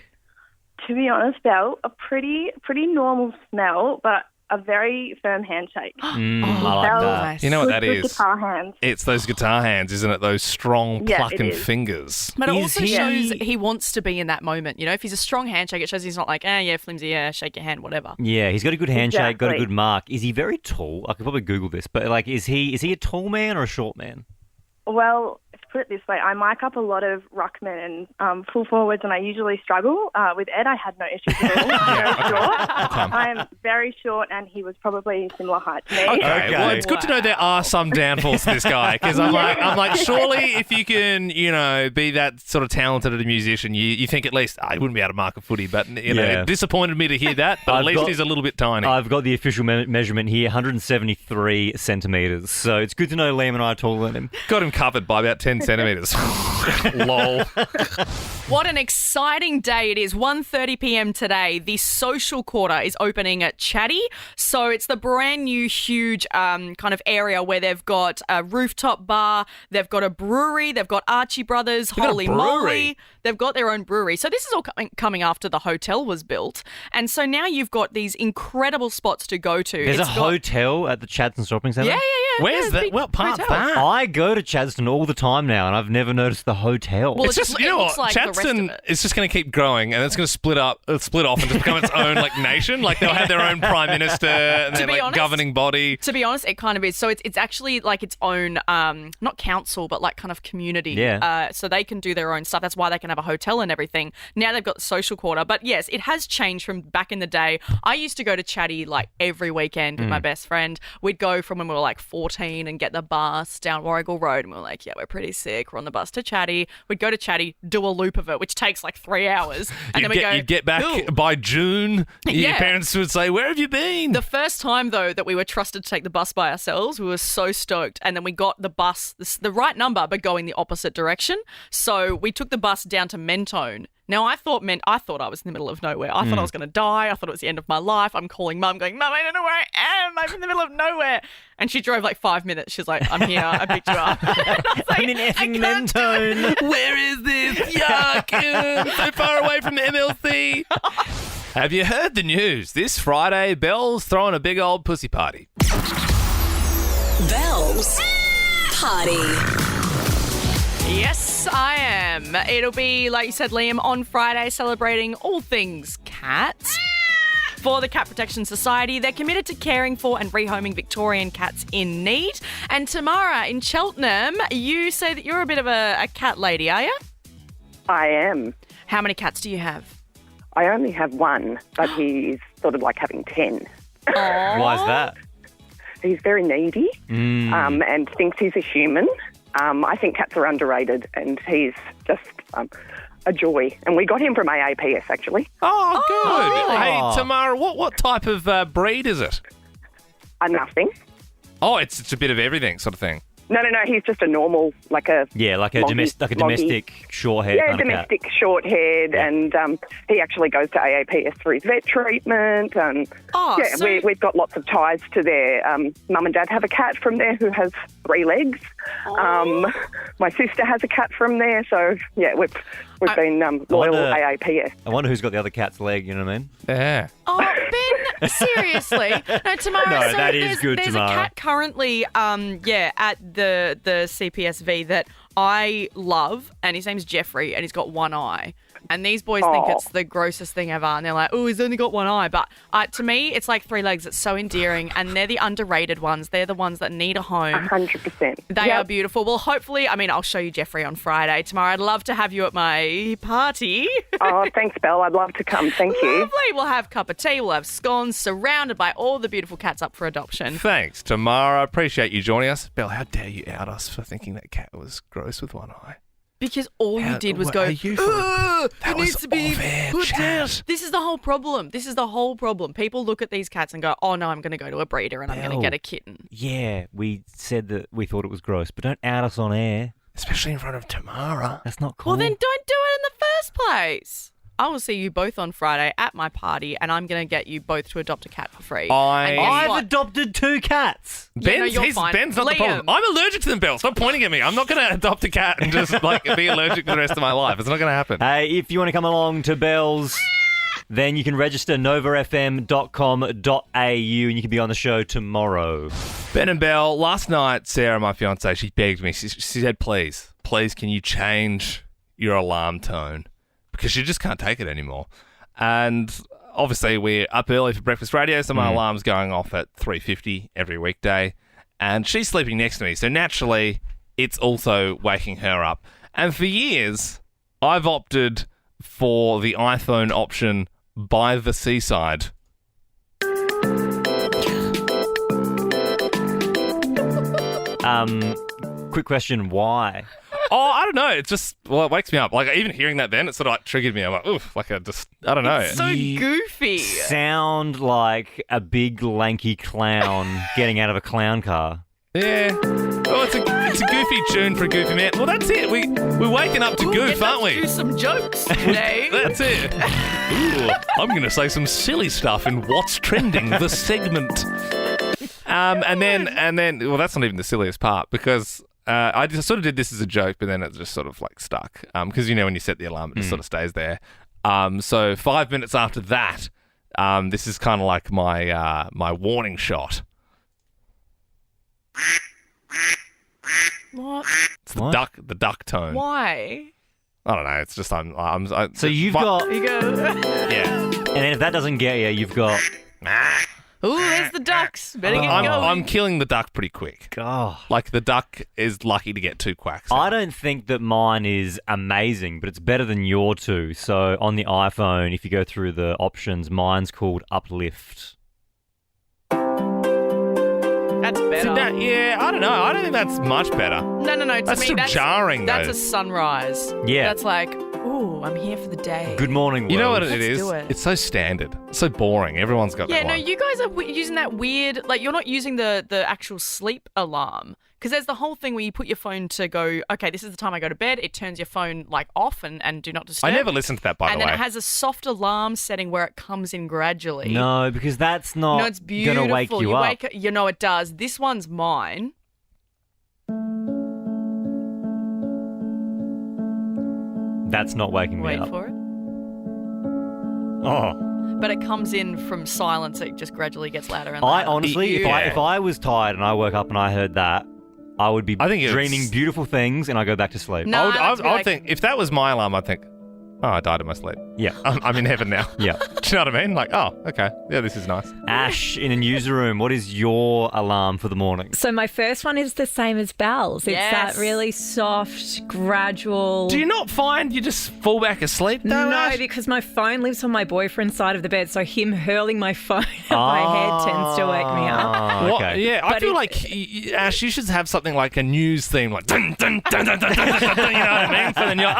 To be honest, Belle, a pretty normal smell, but a very firm handshake. I like that. You know what that is? Guitar hands. It's those guitar hands, isn't it? Those strong plucking fingers. But it also shows he wants to be in that moment. If he's a strong handshake, it shows he's not like, flimsy, shake your hand, whatever. Yeah, he's got a good handshake, got a good mark. Is he very tall? I could probably Google this, but is he a tall man or a short man? Well, to put it this way, I mic up a lot of ruckmen and full forwards, and I usually struggle. With Ed, I had no issues at all. I'm very short. I'm very short, and he was probably similar height to me. Okay. Well, it's good to know there are some downfalls to this guy, because I'm like, surely if you can, be that sort of talented a musician, you think at least I wouldn't be able to mark a footy, but it disappointed me to hear that. But at least he's a little bit tiny. I've got the official measurement here, 173 centimetres. So it's good to know Liam and I are taller than him. Got him covered by about 10 centimetres. Lol. What an exciting day it is. 1:30 p.m. today. The social quarter is opening at Chatty. So it's the brand new huge kind of area where they've got a rooftop bar, they've got a brewery, they've got Archie Brothers, Holy Moly. They've got their own brewery. So this is all coming after the hotel was built. And so now you've got these incredible spots to go to. There's a hotel at the Chadstone Shopping Centre? Yeah. Where's that? What part's that? I go to Chadstone all the time now, and I've never noticed the hotel. Well, it's just, you know what? Like Chadstone is just going to keep growing, and it's going to split off and just become its own nation. Like they'll have their own prime minister and their governing body. To be honest, it kind of is. So it's actually like its own, not council, but like kind of community. Yeah. So they can do their own stuff. That's why they can have a hotel and everything. Now they've got the social quarter. But yes, it has changed from back in the day. I used to go to Chatty like every weekend with my best friend. We'd go from when we were like 14 and get the bus down Warrigal Road, and we were like, yeah, we're pretty sick. We're on the bus to Chatty. We'd go to Chatty, do a loop of it, which takes like 3 hours. And you'd get back by June. Your parents would say, where have you been? The first time, though, that we were trusted to take the bus by ourselves, we were so stoked. And then we got the bus, the right number, but going the opposite direction. So we took the bus down to Mentone. Now, I thought I was in the middle of nowhere. I thought I was going to die. I thought it was the end of my life. I'm calling Mum going, Mum, I don't know where I am. I'm in the middle of nowhere. And she drove like 5 minutes. She's like, I'm here. I picked you up. I'm in effing Mentone. Where is this? Yuck. So far away from the MLC. Have you heard the news? This Friday, Belle's throwing a big old pussy party. Belle's party. Yes, I am. It'll be, like you said, Liam, on Friday, celebrating all things cats. For the Cat Protection Society, they're committed to caring for and rehoming Victorian cats in need. And Tamara, in Cheltenham, you say that you're a bit of a cat lady, are you? I am. How many cats do you have? I only have one, but he's sort of like having 10. Why is that? He's very needy and thinks he's a human. I think cats are underrated, and he's just a joy. And we got him from AAPS, actually. Oh, good. Really? Hey, Tamara, what type of breed is it? Nothing. Oh, it's a bit of everything sort of thing. No, he's just a normal, like a domestic short-haired kind of cat. Yeah, domestic short-haired, and he actually goes to AAPS for his vet treatment. And we've got lots of ties to there. Mum and Dad have a cat from there who has 3 legs. My sister has a cat from there, so yeah, we've been loyal AAPS. I wonder who's got the other cat's leg. You know what I mean? Yeah. Oh, Ben, seriously? No, Tamara. No, so that is good, There's Tamara. a cat currently, at the CPSV that I love, and his name's Jeffrey, and he's got one eye. And these boys think it's the grossest thing ever, and they're like, oh, he's only got one eye. But to me, it's like 3 legs. It's so endearing, and they're the underrated ones. They're the ones that need a home. 100%. They are beautiful. Well, hopefully, I'll show you Jeffrey on Friday. Tomorrow, I'd love to have you at my party. Oh, thanks, Belle. I'd love to come. Thank you. Lovely. We'll have a cup of tea. We'll have scones, surrounded by all the beautiful cats up for adoption. Thanks, Tamara. Appreciate you joining us. Belle, how dare you out us for thinking that cat was gross with one eye? Because all you did was go, it needs to be put down. This is the whole problem. People look at these cats and go, oh, no, I'm going to go to a breeder and I'm going to get a kitten. Yeah, we said that we thought it was gross, but don't out us on air. Especially in front of Tamara. That's not cool. Well, then don't do it in the first place. I will see you both on Friday at my party, and I'm going to get you both to adopt a cat for free. I've adopted 2 cats. Ben's not the problem. I'm allergic to them, Belle. Stop pointing at me. I'm not going to adopt a cat and just be allergic for the rest of my life. It's not going to happen. Hey, if you want to come along to Belle's, then you can register novafm.com.au and you can be on the show tomorrow. Ben and Belle, last night, Sarah, my fiancée, she begged me. She said, please, can you change your alarm tone? Because she just can't take it anymore. And obviously we're up early for breakfast radio, so my alarm's going off at 3:50 every weekday. And she's sleeping next to me, so naturally it's also waking her up. And for years, I've opted for the iPhone option by the seaside. Quick question, why? Oh, I don't know. It's just, it wakes me up. Like, even hearing that then, it sort of triggered me. I'm like, oof, I don't know. It's so goofy. Sound like a big lanky clown getting out of a clown car. Yeah. Well, it's a goofy tune for a goofy man. Well, that's it. We're waking up to goof, aren't we? Do some jokes today. That's it. Ooh, I'm going to say some silly stuff in What's Trending, the segment. And then, well, that's not even the silliest part because I just sort of did this as a joke, but then it just sort of like stuck. Because when you set the alarm, it just sort of stays there. So 5 minutes after that, this is kind of like my warning shot. What? It's the duck tone. Why? I don't know. It's just So you've got. You go. Yeah. And then if that doesn't get you, you've got. Ooh, there's the ducks. Better get going. I'm killing the duck pretty quick. Oh. Like the duck is lucky to get 2 quacks. I don't think that mine is amazing, but it's better than your two. So on the iPhone, if you go through the options, mine's called Uplift. That's better. I don't know. I don't think that's much better. No. That's still jarring, That's though. a sunrise. Yeah. That's like, ooh, I'm here for the day. Good morning, world. You know what it Let's is? do it. It's so standard. It's so boring. Everyone's got that Yeah, no, one. you guys are using that weird, like, you're not using the actual sleep alarm. Because there's the whole thing where you put your phone to go, okay, this is the time I go to bed. It turns your phone, like, off and do not disturb. I never listened to that, by the way. And then it has a soft alarm setting where it comes in gradually. No, because that's not No, it's beautiful. going to wake you up. You know it does. This one's mine. That's not waking me Wait up. for it. Oh. But it comes in from silence. It just gradually gets louder and I louder. honestly, if I was tired and I woke up and I heard that, I would be dreaming beautiful things and I go back to sleep. No, I would think, if that was my alarm, I'd think, oh, I died in my sleep. Yeah. I'm in heaven now. Yeah. Do you know what I mean? Like, oh, okay. Yeah, this is nice. Ash, in a newsroom, what is your alarm for the morning? So my first one is the same as Belle's. It's that really soft, gradual... Do you not find you just fall back asleep, though, No, Ash? because my phone lives on my boyfriend's side of the bed, so him hurling my phone at my head tends to wake me up. What? Okay. Yeah, I feel like, Ash, you should have something like a news theme, like dun, dun, dun, dun, dun, dun, dun, dun, you know what I mean? So then you're,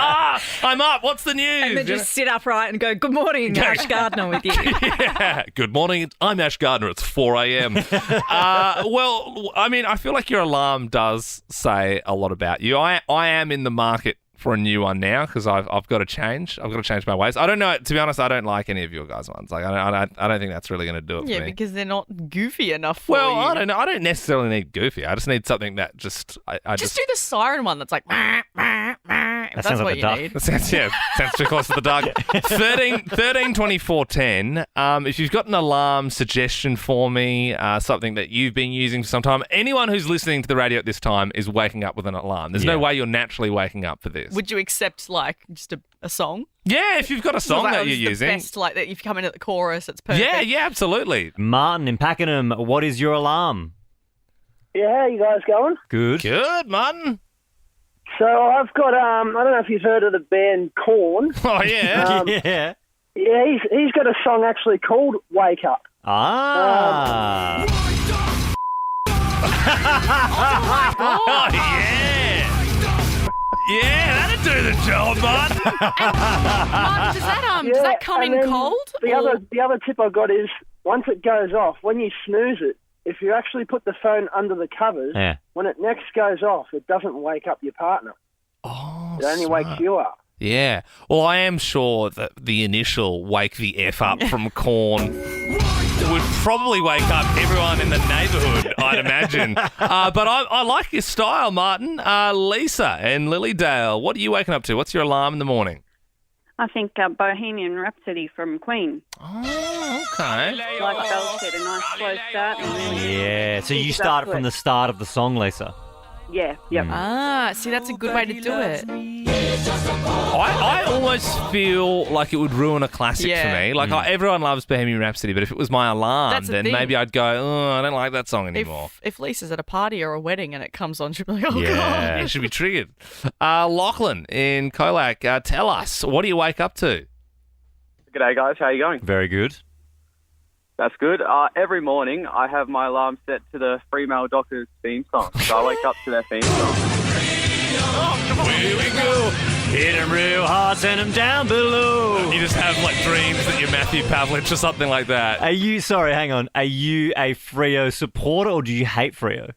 I'm up, what's the news? And then just sit upright and go, good morning, Ash Gardner with you. Yeah. Good morning, I'm Ash Gardner, it's 4 a.m. Well, I mean, I feel like your alarm does say a lot about you. I am in the market for a new one now because I've got to change. I've got to change my ways. I don't know. To be honest, I don't like any of your guys' ones. Like I don't think that's really going to do it for me. Yeah, because they're not goofy enough for well, you. I don't know. I don't necessarily need goofy. I just need something that just Just do the siren one that's like... That's sounds what like you a duck. need. That sounds too close to the dog. 13 24 10. If you've got an alarm suggestion for me, something that you've been using for some time, anyone who's listening to the radio at this time is waking up with an alarm. There's no way you're naturally waking up for this. Would you accept, like, just a song? Yeah, if you've got a song that you're using. Best, like, that if you come in at the chorus, it's perfect. Yeah, absolutely. Martin in Pakenham, what is your alarm? Yeah, how you guys going? Good. Good, Martin. So I've got, I don't know if you've heard of the band Korn. Oh, yeah. Yeah. Yeah, he's got a song actually called Wake Up. Ah. Oh, yeah. Yeah, that'll do the job, Martin. Martin, does that come in cold? The other tip I got is once it goes off, when you snooze it, if you actually put the phone under the covers, when it next goes off, it doesn't wake up your partner. Oh, it only wakes you up. Yeah. Well, I am sure that the initial wake the F up from Korn would probably wake up everyone in the neighbourhood, I'd imagine. But I like your style, Martin. Lisa in Lilydale, what are you waking up to? What's your alarm in the morning? I think Bohemian Rhapsody from Queen. Oh, okay. Like Belle said, a nice slow start. And then Yeah, so you ease start up from to the it. start of the song, Lisa. Yeah, yep. See, that's a good way to do it. I almost feel like it would ruin a classic Yeah. for me. Like, everyone loves Bohemian Rhapsody, but if it was my alarm, That's the then thing. maybe I'd go, oh, I don't like that song anymore. If Lisa's at a party or a wedding and it comes on, she'll be like, oh, Yeah, God. it should be triggered. Lachlan in Colac, tell us, what do you wake up to? G'day, guys. How are you going? Very good. That's good. Every morning, I have my alarm set to the Female Dockers theme song. So I wake up to their theme song. Here we go. Hit him real hard, send him down below. You just have like dreams that you're Matthew Pavlich or something like that. Are you a Freo supporter or do you hate Freo?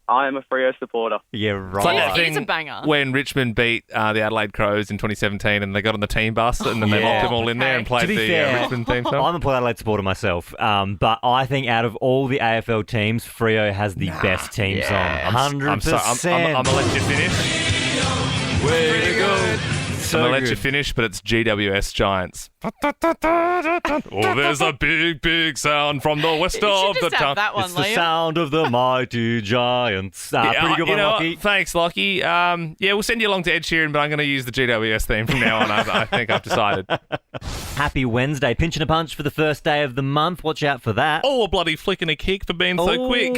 I am a Freo supporter. Yeah, right. It's like that It is thing a banger. when Richmond beat the Adelaide Crows in 2017 and they got on the team bus and then they locked them all in there and played To be the fair, Richmond theme song. I'm a Port Adelaide supporter myself, but I think out of all the AFL teams, Freo has the best team song. 100%. I'm going to let you finish. Way to go. So I'm going to let good. you finish, but it's GWS Giants. Oh, there's a big, big sound from the west of the town. It's the sound of the mighty Giants. Pretty good one, Lockie. Thanks, Lockie. Yeah, we'll send you along to Ed Sheeran, but I'm going to use the GWS theme from now on. I think I've decided. Happy Wednesday. Pinching a punch for the first day of the month. Watch out for that. Oh, a bloody flick and a kick for being so quick.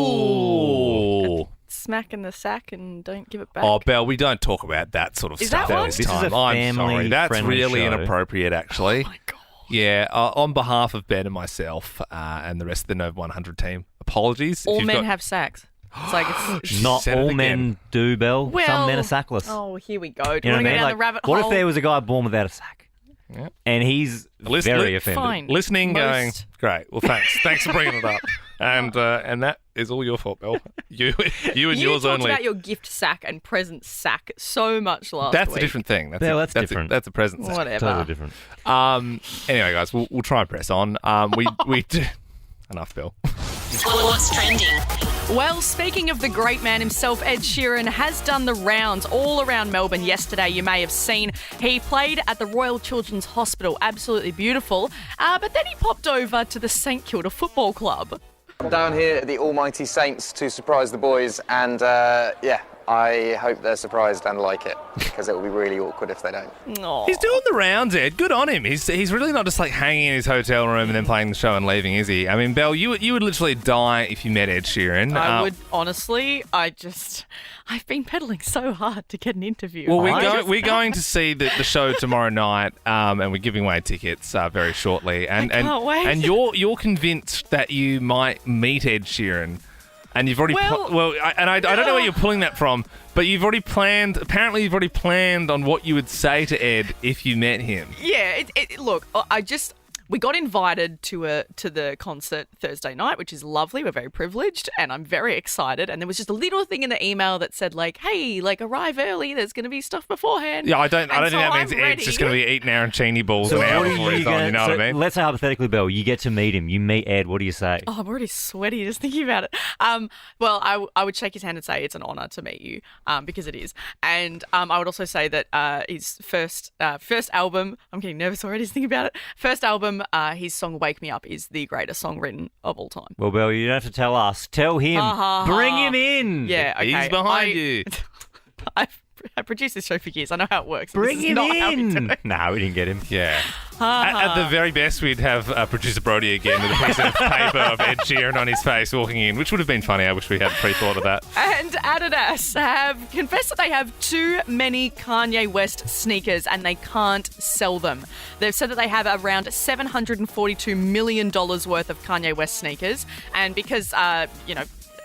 Ooh. Smack in the sack and don't give it back. Oh, Belle, we don't talk about that sort of Is stuff that one? this This is time. a I'm sorry. That's family-friendly really show. inappropriate, actually. Oh my God. Yeah, on behalf of Ben and myself and the rest of the Nova 100 team, apologies. All men have sacks. It's like it's Not Said it all again. men do, Belle. Well, Some men are sackless. Oh, here we go. Do You know you want to what I go mean? down Like, the rabbit what hole? if there was a guy born without a sack? Yeah. And he's very offended. Fine. Listening, going, Most- great. Well, thanks. Thanks for bringing it up. And that is all your fault, Belle. You and You yours talked only. about your gift sack and present sack so much last That's week. a different thing. That's Belle, that's different. That's a present. set. Whatever. Totally different. Anyway, guys, we'll try and press on. We do enough, Belle. What's trending? Well, speaking of the great man himself, Ed Sheeran has done the rounds all around Melbourne yesterday. You may have seen he played at the Royal Children's Hospital. Absolutely beautiful. But then he popped over to the St Kilda Football Club. Down here at the Almighty Saints to surprise the boys, and I hope they're surprised and like it, because it will be really awkward if they don't. Aw. He's doing the rounds, Ed. Good on him. He's really not just like hanging in his hotel room and then playing the show and leaving, is he? I mean, Belle, you would literally die if you met Ed Sheeran. I would, honestly, I've been pedaling so hard to get an interview. Well, we're going to see the show tomorrow night, and we're giving away tickets very shortly. And I can't wait. And you're convinced that you might meet Ed Sheeran, and you've already I don't know where you're pulling that from, but you've already planned. Apparently, you've already planned on what you would say to Ed if you met him. Yeah, look, we got invited to the concert Thursday night, which is lovely. We're very privileged, and I'm very excited. And there was just a little thing in the email that said, like, "Hey, like, arrive early. There's going to be stuff beforehand." Yeah, I don't think that means I'm Ed's just going to be eating arancini balls So an hour what are before you he's on. You know what I mean? Let's say hypothetically, Belle, you get to meet him. You meet Ed. What do you say? Oh, I'm already sweaty just thinking about it. Well, I would shake his hand and say it's an honour to meet you, because it is. And I would also say that his first album, I'm getting nervous already just thinking about it. First album, his song "Wake Me Up" is the greatest song written of all time. Well, Belle, you don't have to tell us. Tell him. Bring him in. Yeah, okay. He's behind you. I produced this show for years. I know how it works. Bring This is him not how we do in. it. No, we didn't get him. Yeah. At the very best, we'd have producer Brody again with a piece of paper of Ed Sheeran on his face walking in, which would have been funny. I wish we had pre-thought of that. And Adidas have confessed that they have too many Kanye West sneakers and they can't sell them. They've said that they have around $742 million worth of Kanye West sneakers, and because,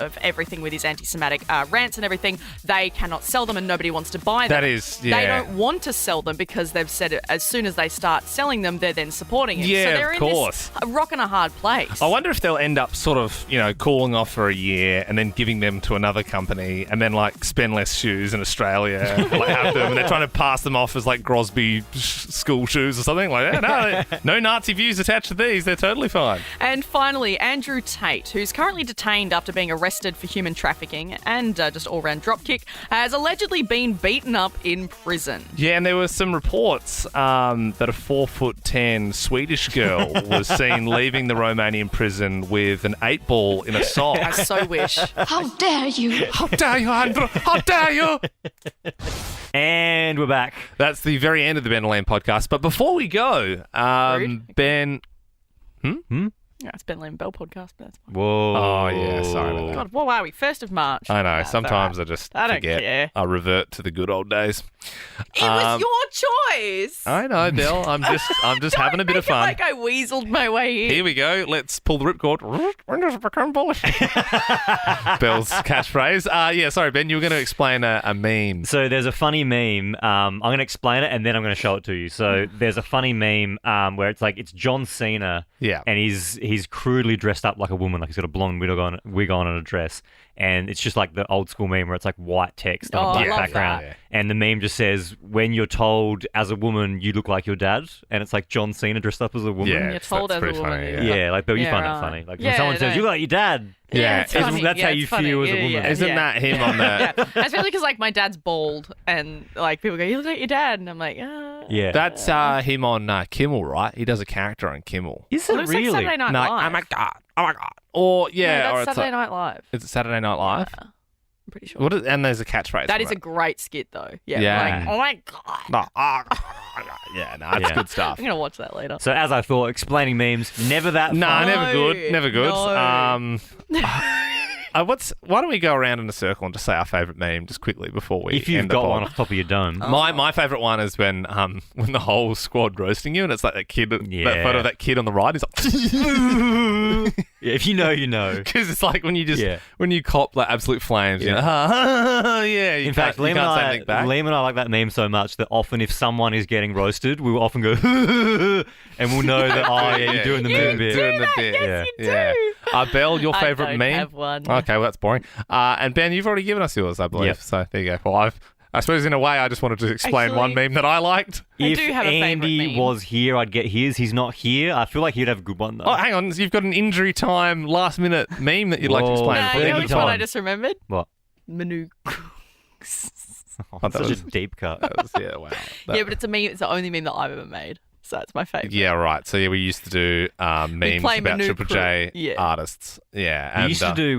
of everything with his anti-Semitic rants and everything, they cannot sell them and nobody wants to buy them. That is, yeah. They don't want to sell them because they've said as soon as they start selling them, they're then supporting him. Yeah, so they're of in course. this rock and a hard place. I wonder if they'll end up sort of, cooling off for a year and then giving them to another company and then, like, spend less shoes in Australia and have them, and they're trying to pass them off as, like, Grosby school shoes or something like that. No Nazi views attached to these. They're totally fine. And finally, Andrew Tate, who's currently detained after being arrested for human trafficking and just all-round dropkick, has allegedly been beaten up in prison. Yeah, and there were some reports that a 4'10" Swedish girl was seen leaving the Romanian prison with an 8-ball in a sock. I so wish. How dare you? How dare you, Andrew? How dare you? And we're back. That's the very end of the Ben and Lamb podcast. But before we go, Ben... Yeah, it's Ben Lamb Bell podcast, but that's fine. Whoa. Oh, yeah, sorry about that. God, what are we? 1st of March. I know. That's Sometimes all right. I just I don't forget. care. I revert to the good old days. It was your choice. I know, Belle. I'm just having a bit of fun. Like I weaseled my way in. Here we go. Let's pull the ripcord. When does it become bullish? Belle's catchphrase. Sorry, Ben, you were going to explain a meme. So there's a funny meme. I'm going to explain it and then I'm going to show it to you. So there's a funny meme where it's John Cena. Yeah. And he's crudely dressed up like a woman, like he's got a blonde wig on and a dress. and it's just like the old school meme where it's like white text on a black background. That. And the meme just says, when you're told as a woman you look like your dad, and it's like John Cena dressed up as a woman. You're told as a woman. Funny, yeah, like, Bill, you find that funny. Like when someone says, you look like your dad. Yeah, that's how you feel as a woman. Isn't that him on the... Especially because, like, my dad's bald, and, like, people go, you look like your dad, and I'm like, Yeah. That's him on Kimmel, right? He does a character on Kimmel. Is it really? Like Saturday Night Live. Oh my God. Or, yeah. No, or that's it's Saturday Night Live. Is it Saturday Night Live? Yeah, I'm pretty sure. And there's a catchphrase. That is a great skit, though. Yeah. Yeah. Like, oh my God. Yeah, no, it's good stuff. I'm going to watch that later. So as I thought, explaining memes, never that fun. No, never good. Never good. No. Why don't we go around in a circle and just say our favourite meme just quickly before we If you've end the got pod. one off the top of your dome. My favourite one is when the whole squad roasting you, and it's like that kid, that photo of that kid on the right. He's like, yeah, if you know, you know. Because it's like when you just when you cop like absolute flames. Yeah. You know, yeah. In fact, Liam and I like that meme so much that often if someone is getting roasted, we will often go, and we'll know that you're doing the meme bit. Doing the bit. Yes, you do. Belle, your favourite I don't meme? have one. Okay, well that's boring. And Ben, you've already given us yours, I believe. Yep. So there you go. Well, I suppose in a way, I just wanted to explain one meme that I liked. If do have a favourite Andy meme. was here, I'd get his. He's not here. I feel like he'd have a good one though. Oh, hang on. You've got an injury time, last minute meme that you'd like to Whoa. explain. No, before you the know end which of one time? I just remembered? What? Manu. Such a deep cut. Yeah, wow. Yeah, but it's a meme. It's the only meme that I've ever made. So it's my favourite. Yeah, right. So we used to do memes play about Manu Triple J Yeah. artists. Yeah, We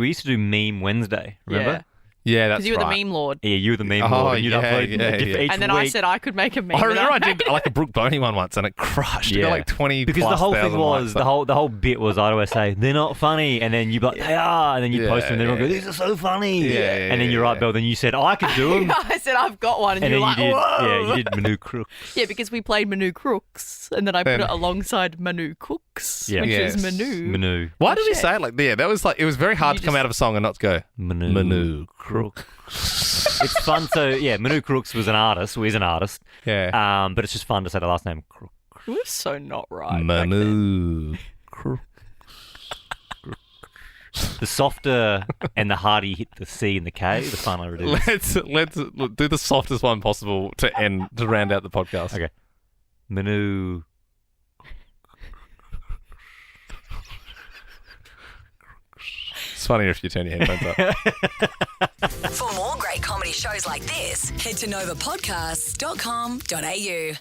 used to do Meme Wednesday. Remember? Yeah, that's Because you were right. the meme lord. Yeah, you were the meme Oh, lord. And you'd yeah, upload yeah, each And then I week. said I could make a meme. I remember I and did like a Brooke Boney one once, and it crushed. It got like 20 because plus the whole thing thousand was likes. the whole bit was I'd always say they're not funny, and then you'd be like they are, and then you post them, and everyone go these are so funny, and then you're right, Belle. Then you said I could do them, I said I've got one, and and you're then like, you did, whoa. you did Manu Crooks. Yeah, because we played Manu Crooks, and then I put Then- it alongside Manu Cooks, Yeah. which Yes. is Manu. Manu. Why did we Shit. say it like that? That was like it was very hard You to come just- out of a song and not go Manu Crook. It's fun. So yeah, Manu Crooks was an artist, or is an artist. Yeah. But it's just fun to say the last name Crook. It was so not right. Manu Crook. The softer and the harder you hit the C and the K, the funner it is. Let's do the softest one possible to round out the podcast. Okay. Manu. It's funnier if you turn your headphones up. For more great comedy shows like this, head to novapodcasts.com.au.